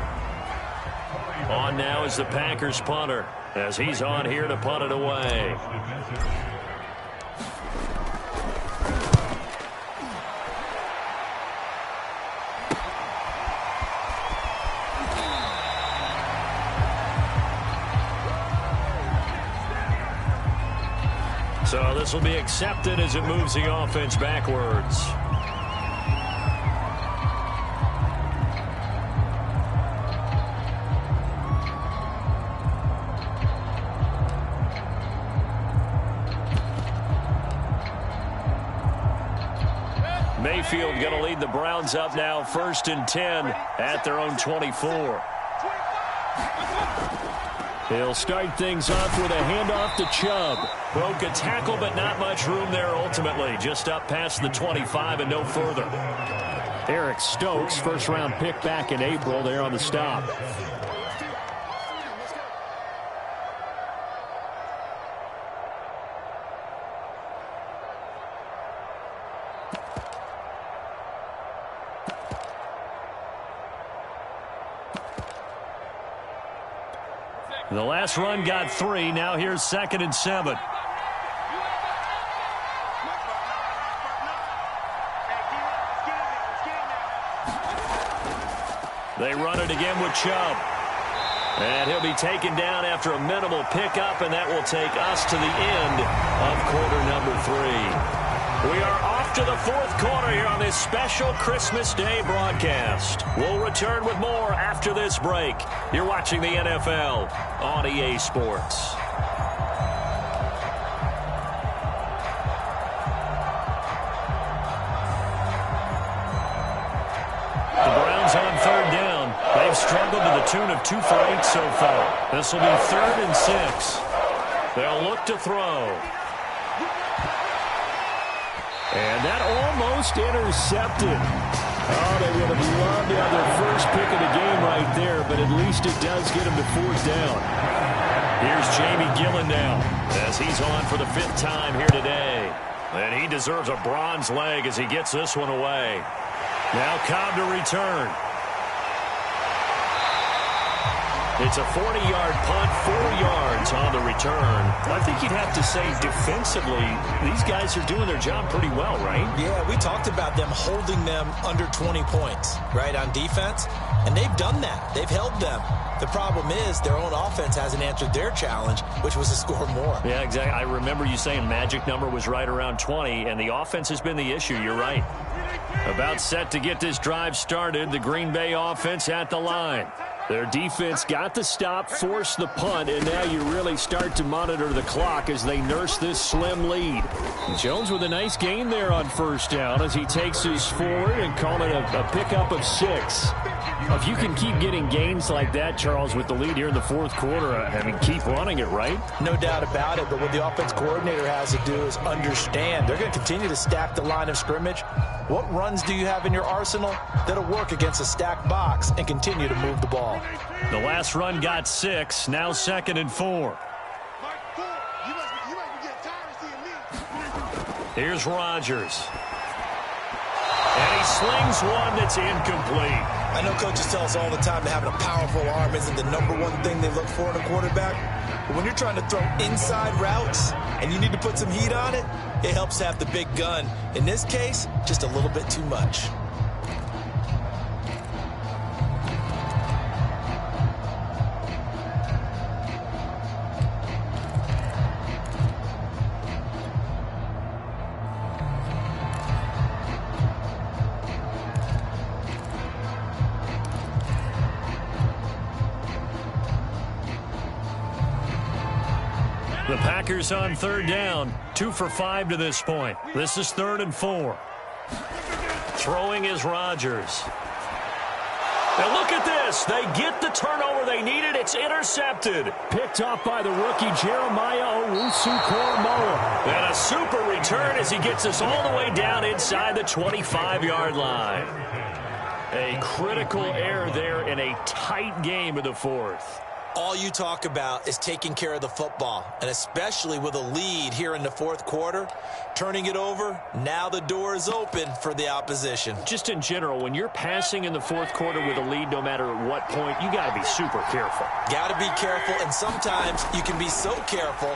On now is the Packers punter as he's on here to punt it away. So this will be accepted as it moves the offense backwards. Mayfield going to lead the Browns up now, 1st and 10 at their own 24. He'll start things off with a handoff to Chubb. Broke a tackle, but not much room there ultimately. Just up past the 25 and no further. Eric Stokes, 1st-round pick back in April, there on the stop. The last run got 3. Now here's 2nd and 7. They run it again with Chubb. And he'll be taken down after a minimal pickup, and that will take us to the end of quarter number 3. We are off to the 4th quarter here on this special Christmas Day broadcast. We'll return with more after this break. You're watching the NFL on EA Sports. The Browns on 3rd down. They've struggled to the tune of 2 for 8 so far. This will be 3rd and 6. They'll look to throw. And that almost intercepted. Oh, they would have loved to have their first pick of the game right there, but at least it does get them to 4th down. Here's Jamie Gillen now, as he's on for the 5th time here today. And he deserves a bronze leg as he gets this one away. Now Cobb to return. It's a 40-yard punt, 4 yards on the return. I think you'd have to say defensively, these guys are doing their job pretty well, right? Yeah, we talked about them holding them under 20 points, right, on defense. And they've done that. They've held them. The problem is their own offense hasn't answered their challenge, which was to score more. Yeah, exactly. I remember you saying magic number was right around 20, and the offense has been the issue. You're right. About set to get this drive started, the Green Bay offense at the line. Their defense got the stop, forced the punt, and now you really start to monitor the clock as they nurse this slim lead. Jones with a nice gain there on 1st down as he takes his forward and call it a pickup of 6. If you can keep getting gains like that, Charles, with the lead here in the 4th quarter, I mean, keep running it, right? No doubt about it, but what the offense coordinator has to do is understand. They're going to continue to stack the line of scrimmage. What runs do you have in your arsenal that'll work against a stacked box and continue to move the ball? The last run got 6, now 2nd and 4. Here's Rodgers. And he slings one that's incomplete. I know coaches tell us all the time that having a powerful arm isn't the #1 thing they look for in a quarterback. But when you're trying to throw inside routes and you need to put some heat on it, it helps have the big gun. In this case, just a little bit too much. The Packers on 3rd down, 2 for 5 to this point. This is 3rd and 4. Throwing is Rodgers. Now look at this. They get the turnover they needed. It's intercepted. Picked off by the rookie Jeremiah Owusu-Koramoah. And a super return as he gets us all the way down inside the 25-yard line. A critical error there in a tight game of the 4th. All you talk about is taking care of the football, and especially with a lead here in the 4th quarter, turning it over, now the door is open for the opposition. Just in general, when you're passing in the 4th quarter with a lead, no matter at what point, you got to be super careful. Got to be careful, and sometimes you can be so careful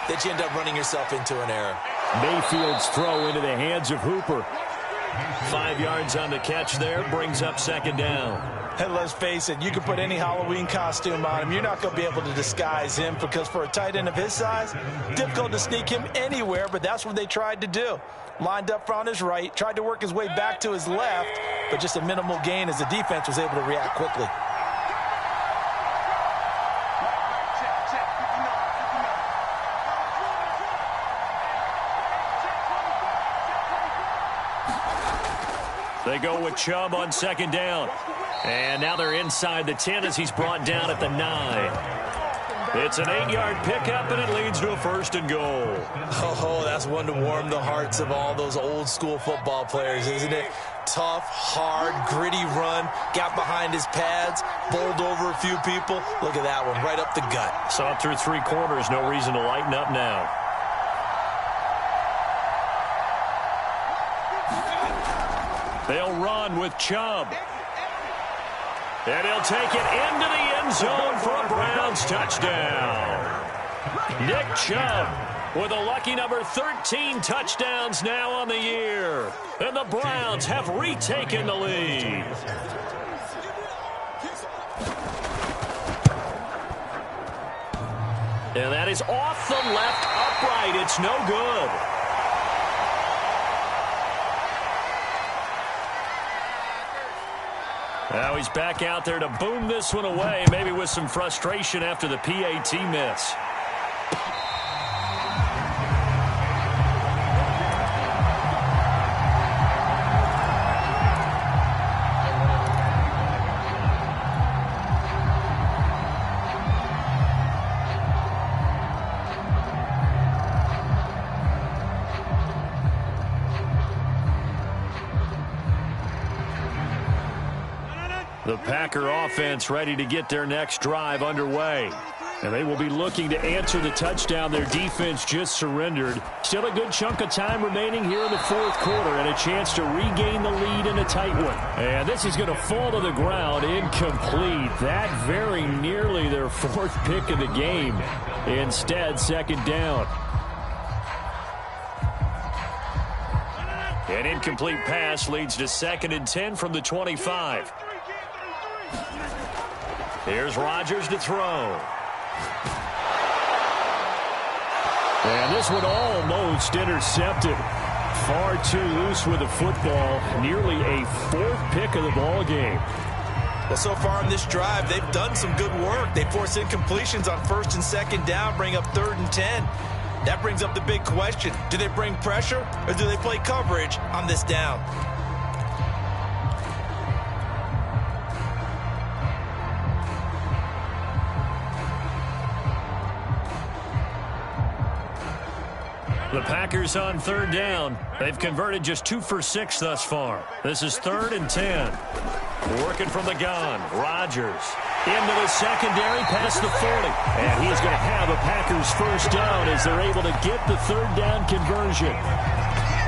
that you end up running yourself into an error. Mayfield's throw into the hands of Hooper. 5 yards on the catch there, brings up 2nd down. And let's face it, you can put any Halloween costume on him. You're not going to be able to disguise him because for a tight end of his size, difficult to sneak him anywhere, but that's what they tried to do. Lined up on his right, tried to work his way back to his left, but just a minimal gain as the defense was able to react quickly. They go with Chubb on 2nd down. And now they're inside the 10 as he's brought down at the 9. It's an 8-yard pickup, and it leads to a 1st and goal. Oh, that's one to warm the hearts of all those old-school football players, isn't it? Tough, hard, gritty run, got behind his pads, bowled over a few people. Look at that one, right up the gut. Saw it through 3 quarters, no reason to lighten up now. They'll run with Chubb. And he'll take it into the end zone for a Browns touchdown. Nick Chubb with a lucky number 13 touchdowns now on the year. And the Browns have retaken the lead. And that is off the left upright. It's no good. Now he's back out there to boom this one away, maybe with some frustration after the PAT miss. The Packer offense ready to get their next drive underway. And they will be looking to answer the touchdown their defense just surrendered. Still a good chunk of time remaining here in the fourth quarter and a chance to regain the lead in a tight one. And this is going to fall to the ground incomplete. That very nearly their fourth pick of the game. Instead, second down. An incomplete pass leads to 2nd and 10 from the 25. Here's Rodgers to throw. And this one almost intercepted. Far too loose with the football. Nearly a 4th pick of the ball game. Well, so far in this drive, they've done some good work. They force incompletions on 1st and 2nd down, bring up 3rd and 10. That brings up the big question. Do they bring pressure or do they play coverage on this down? The Packers on 3rd down. They've converted just 2 for 6 thus far. This is 3rd and 10. Working from the gun. Rodgers into the secondary past the 40. And he's going to have a Packers first down as they're able to get the 3rd down conversion.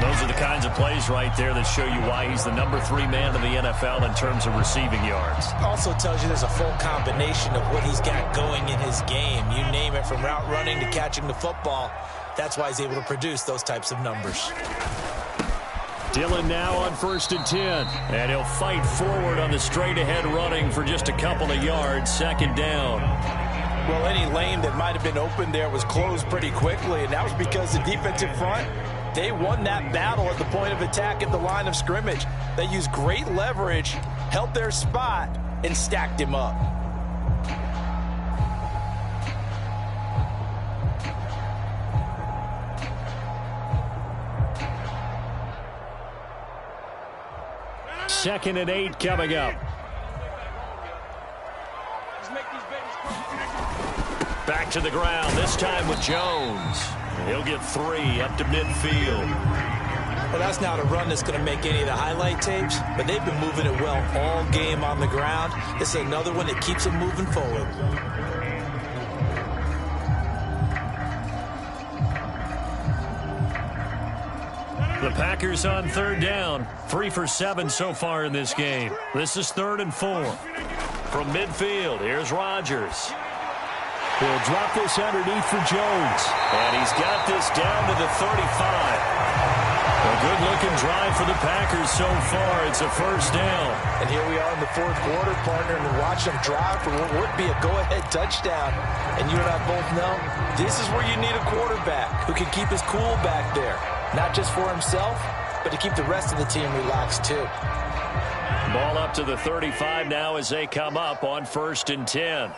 Those are the kinds of plays right there that show you why he's the number 3 man in the NFL in terms of receiving yards. Also tells you there's a full combination of what he's got going in his game. You name it, from route running to catching the football. That's why he's able to produce those types of numbers. Dillon now on 1st and 10. And he'll fight forward on the straight-ahead running for just a couple of yards. 2nd down. Well, any lane that might have been open there was closed pretty quickly, and that was because the defensive front, they won that battle at the point of attack at the line of scrimmage. They used great leverage, held their spot, and stacked him up. Second and 8 coming up. Back to the ground, this time with Jones. He'll get 3 up to midfield. Well, that's not a run that's going to make any of the highlight tapes, but they've been moving it well all game on the ground. This is another one that keeps them moving forward. The Packers on 3rd down. 3 for 7 so far in this game. This is 3rd and 4. From midfield, here's Rodgers. He'll drop this underneath for Jones. And he's got this down to the 35. A good-looking drive for the Packers so far. It's a first down. And here we are in the fourth quarter, partner, and watch them drive for what would be a go-ahead touchdown. And you and I both know this is where you need a quarterback who can keep his cool back there. Not just for himself, but to keep the rest of the team relaxed too. Ball up to the 35 now as they come up on 1st and 10.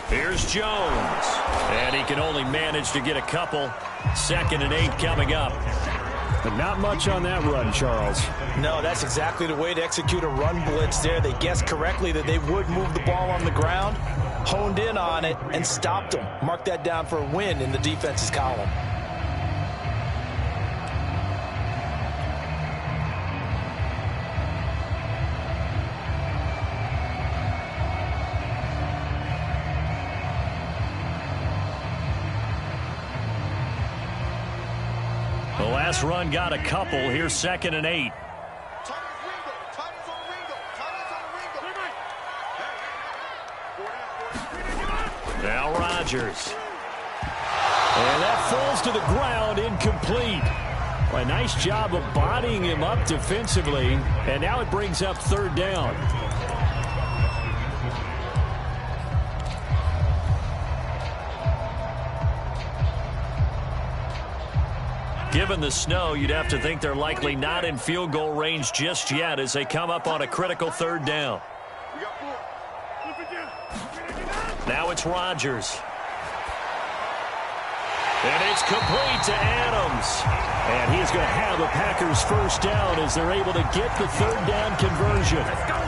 Here's Jones. And he can only manage to get a couple. 2nd and 8 coming up. But not much on that run, Charles. No, that's exactly the way to execute a run blitz there. They guessed correctly that they would move the ball on the ground, honed in on it, and stopped them. Mark that down for a win in the defense's column. The last run got a couple. Here's 2nd and 8. Rodgers. And that falls to the ground, incomplete. A nice job of bodying him up defensively, and now it brings up third down. Given the snow, you'd have to think they're likely not in field goal range just yet as they come up on a critical third down. Now it's Rodgers. And it's complete to Adams. And he is going to have the Packers first down as they're able to get the third down conversion. Let's go.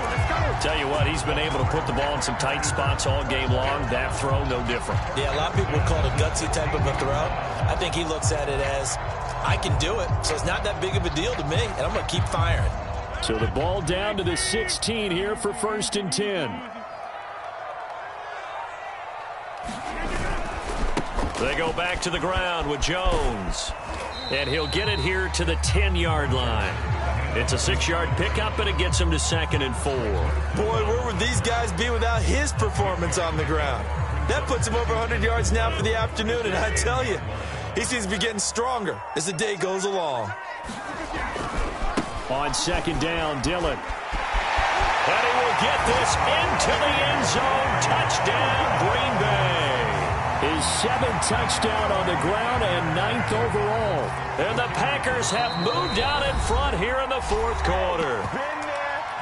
Tell you what, he's been able to put the ball in some tight spots all game long. That throw, no different. Yeah, a lot of people would call it a gutsy type of a throw. I think he looks at it as, I can do it, so it's not that big of a deal to me, and I'm going to keep firing. So the ball down to the 16 here for 1st and 10. They go back to the ground with Jones. And he'll get it here to the 10-yard line. It's a 6-yard pickup, and it gets him to 2nd and 4. Boy, where would these guys be without his performance on the ground? That puts him over 100 yards now for the afternoon, and I tell you, he seems to be getting stronger as the day goes along. On 2nd down, Dillon. And he will get this into the end zone. Touchdown, Green Bay. His 7th touchdown on the ground and 9th overall. And the Packers have moved out in front here in the 4th quarter.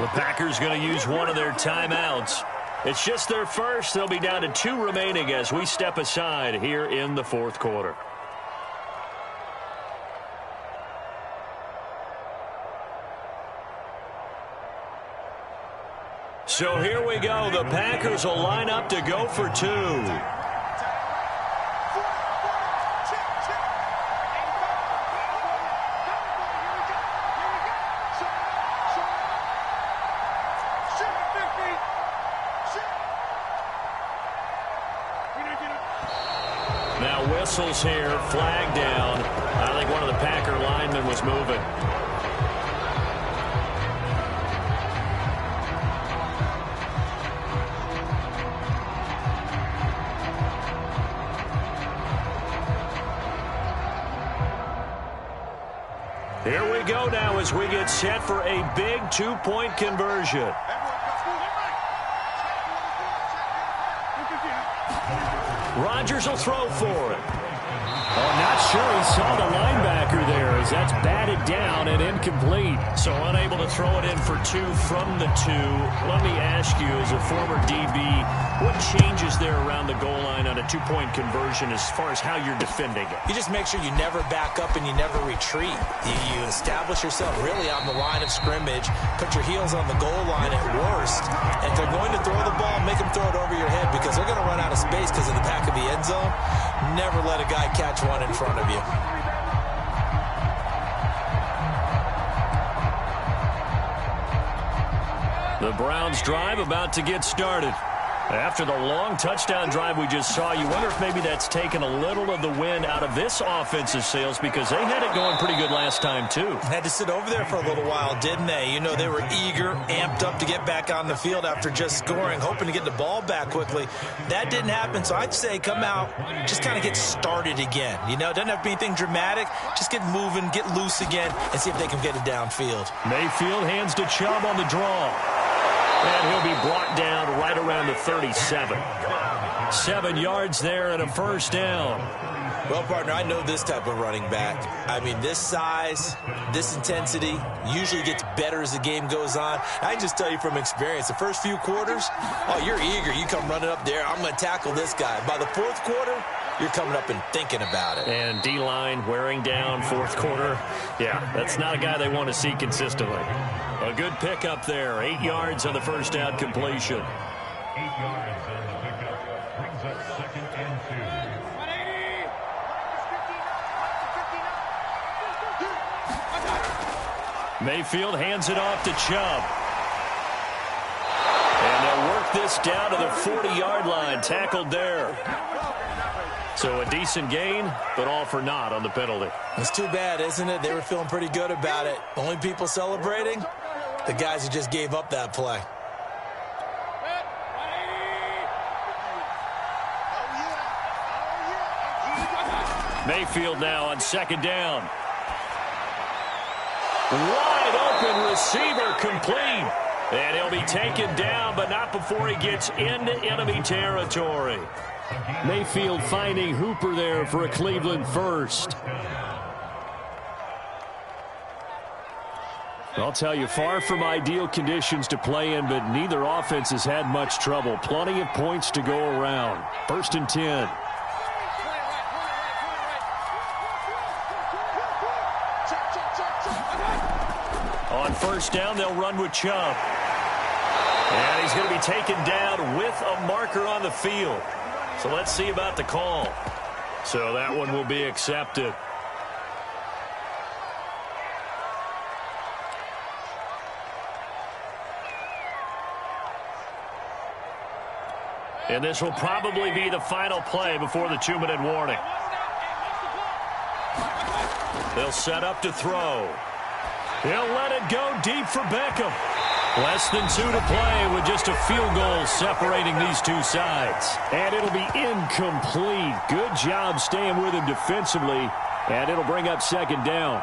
The Packers going to use one of their timeouts. It's just their first. They'll be down to 2 remaining as we step aside here in the 4th quarter. So here we go. The Packers will line up to go for 2. Now whistles here, flag down. I think one of the Packer linemen was moving. Here we go now as we get set for a big 2-point conversion. Rodgers will throw for it. Oh, not sure he saw the linebacker there as that's batted down and incomplete. So unable to throw it in for 2 from the 2. Let me ask you, as a former DB, what changes there around the goal line on a 2-point conversion as far as how you're defending it? You just make sure you never back up and you never retreat. You establish yourself really on the line of scrimmage, put your heels on the goal line at worst, and if they're going to throw the ball, make them throw it over your head because they're going to run out of space because of the back of the end zone. Never let a guy catch one in front of you. The Browns drive about to get started. After the long touchdown drive we just saw, you wonder if maybe that's taken a little of the wind out of this offensive sails because they had it going pretty good last time, too. Had to sit over there for a little while, didn't they? You know, they were eager, amped up to get back on the field after just scoring, hoping to get the ball back quickly. That didn't happen, so I'd say come out, just kind of get started again. You know, it doesn't have to be anything dramatic. Just get moving, get loose again, and see if they can get it downfield. Mayfield hands to Chubb on the draw. And he'll be brought down right around the 37. 7 yards there and a first down. Well, partner, I know this type of running back. I mean, this size, this intensity usually gets better as the game goes on. I can just tell you from experience, the first few quarters, oh, you're eager. You come running up there, I'm going to tackle this guy. By the 4th quarter, you're coming up and thinking about it. And D-line wearing down 4th quarter. Yeah, that's not a guy they want to see consistently. A good pickup there. 8 yards on the first down completion. 8 yards on the pickup brings up 2nd and 2. Mayfield hands it off to Chubb. And they'll work this down to the 40-yard line. Tackled there. So a decent gain, but all for naught on the penalty. It's too bad, isn't it? They were feeling pretty good about it. Only people celebrating, the guys who just gave up that play. Mayfield now on second down. Wide open receiver complete. And he'll be taken down, but not before he gets into enemy territory. Mayfield finding Hooper there for a Cleveland first. I'll tell you, far from ideal conditions to play in, but neither offense has had much trouble. Plenty of points to go around. 1st and 10. On first down, they'll run with Chubb. And he's going to be taken down with a marker on the field. So let's see about the call. So that one will be accepted. And this will probably be the final play before the 2-minute warning. They'll set up to throw. He'll let it go deep for Beckham. Less than 2 to play with just a field goal separating these two sides. And it'll be incomplete. Good job staying with him defensively. And it'll bring up second down.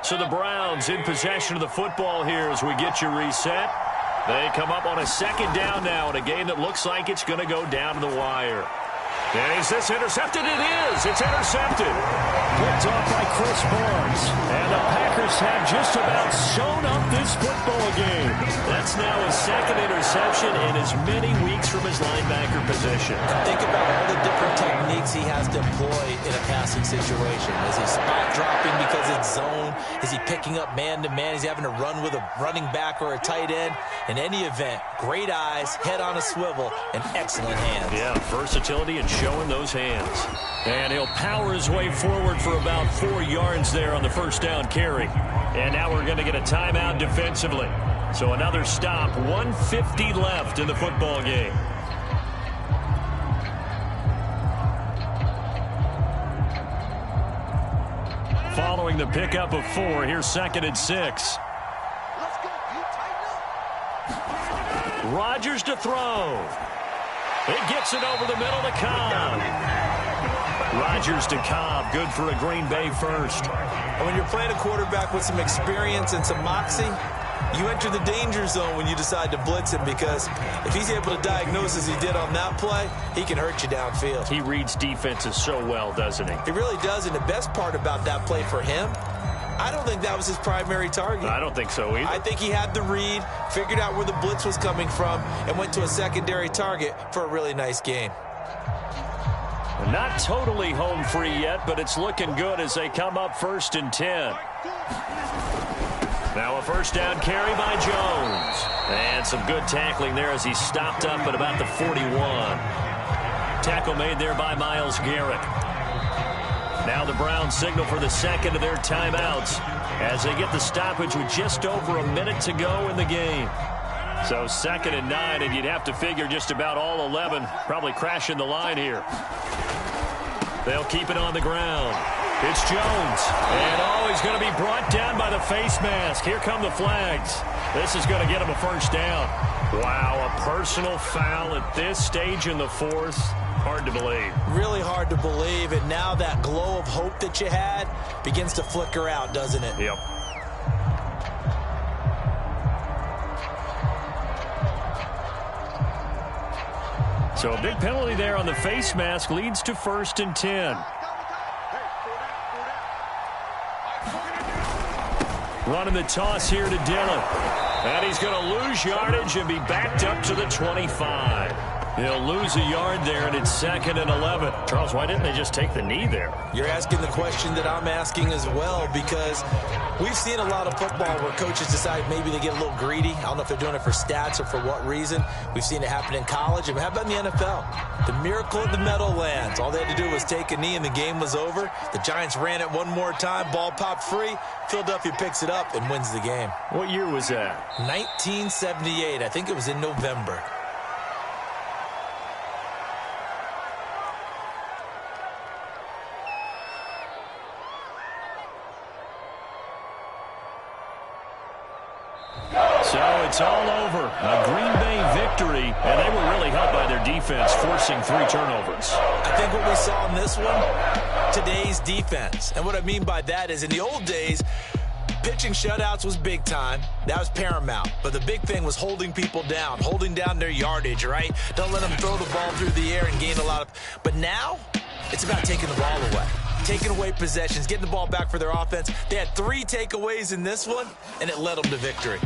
So the Browns in possession of the football here as we get you reset. They come up on a second down now in a game that looks like it's going to go down to the wire. And is this intercepted? It is. It's intercepted. Picked off by Chris Barnes. And the Packers have just about sewn up this football game. That's now his second interception in as many weeks from his linebacker position. Think about all the different techniques he has to employ in a passing situation. Is he spot dropping because it's zone? Is he picking up man-to-man? Is he having to run with a running back or a tight end? In any event, great eyes, head on a swivel, and excellent hands. Yeah, versatility and showing those hands. And he'll power his way forward for about 4 yards there on the first down carry. And now we're going to get a timeout defensively. So another stop, 1:50 left in the football game. Following the pickup of 4, here's 2nd and 6. Rodgers to throw. It gets it over the middle to Cobb. Rodgers to Cobb, good for a Green Bay first. And when you're playing a quarterback with some experience and some moxie, you enter the danger zone when you decide to blitz him, because if he's able to diagnose as he did on that play, he can hurt you downfield. He reads defenses so well, doesn't he? He really does, and the best part about that play for him, I don't think that was his primary target. I don't think so either. I think he had the read, figured out where the blitz was coming from, and went to a secondary target for a really nice gain. Not totally home free yet, but it's looking good as they come up 1st and 10. Now a first down carry by Jones. And some good tackling there as he stopped up at about the 41. Tackle made there by Myles Garrett. Now the Browns signal for the second of their timeouts as they get the stoppage with just over a minute to go in the game. So 2nd and 9, and you'd have to figure just about all 11 probably crashing the line here. They'll keep it on the ground. It's Jones. And he's going to be brought down by the face mask. Here come the flags. This is going to get him a first down. Wow, a personal foul at this stage in the 4th. Hard to believe. Really hard to believe, and now that glow of hope that you had begins to flicker out, doesn't it? Yep. So a big penalty there on the face mask leads to 1st and 10. Running the toss here to Dillon. And he's going to lose yardage and be backed up to the 25. He'll lose a yard there, and it's 2nd and 11. Charles, why didn't they just take the knee there? You're asking the question that I'm asking as well, because we've seen a lot of football where coaches decide maybe they get a little greedy. I don't know if they're doing it for stats or for what reason. We've seen it happen in college. And how about in the NFL? The miracle of the Meadowlands. All they had to do was take a knee, and the game was over. The Giants ran it one more time. Ball popped free. Philadelphia picks it up and wins the game. What year was that? 1978. I think it was in November. So it's all over. A Green Bay victory, and they were really helped by their defense, forcing 3 turnovers. I think what we saw in this one, today's defense. And what I mean by that is in the old days, pitching shutouts was big time. That was paramount. But the big thing was holding people down, holding down their yardage, right? Don't let them throw the ball through the air and gain a lot of... But now, it's about taking the ball away. Taking away possessions, getting the ball back for their offense. They had 3 takeaways in this one, and it led them to victory.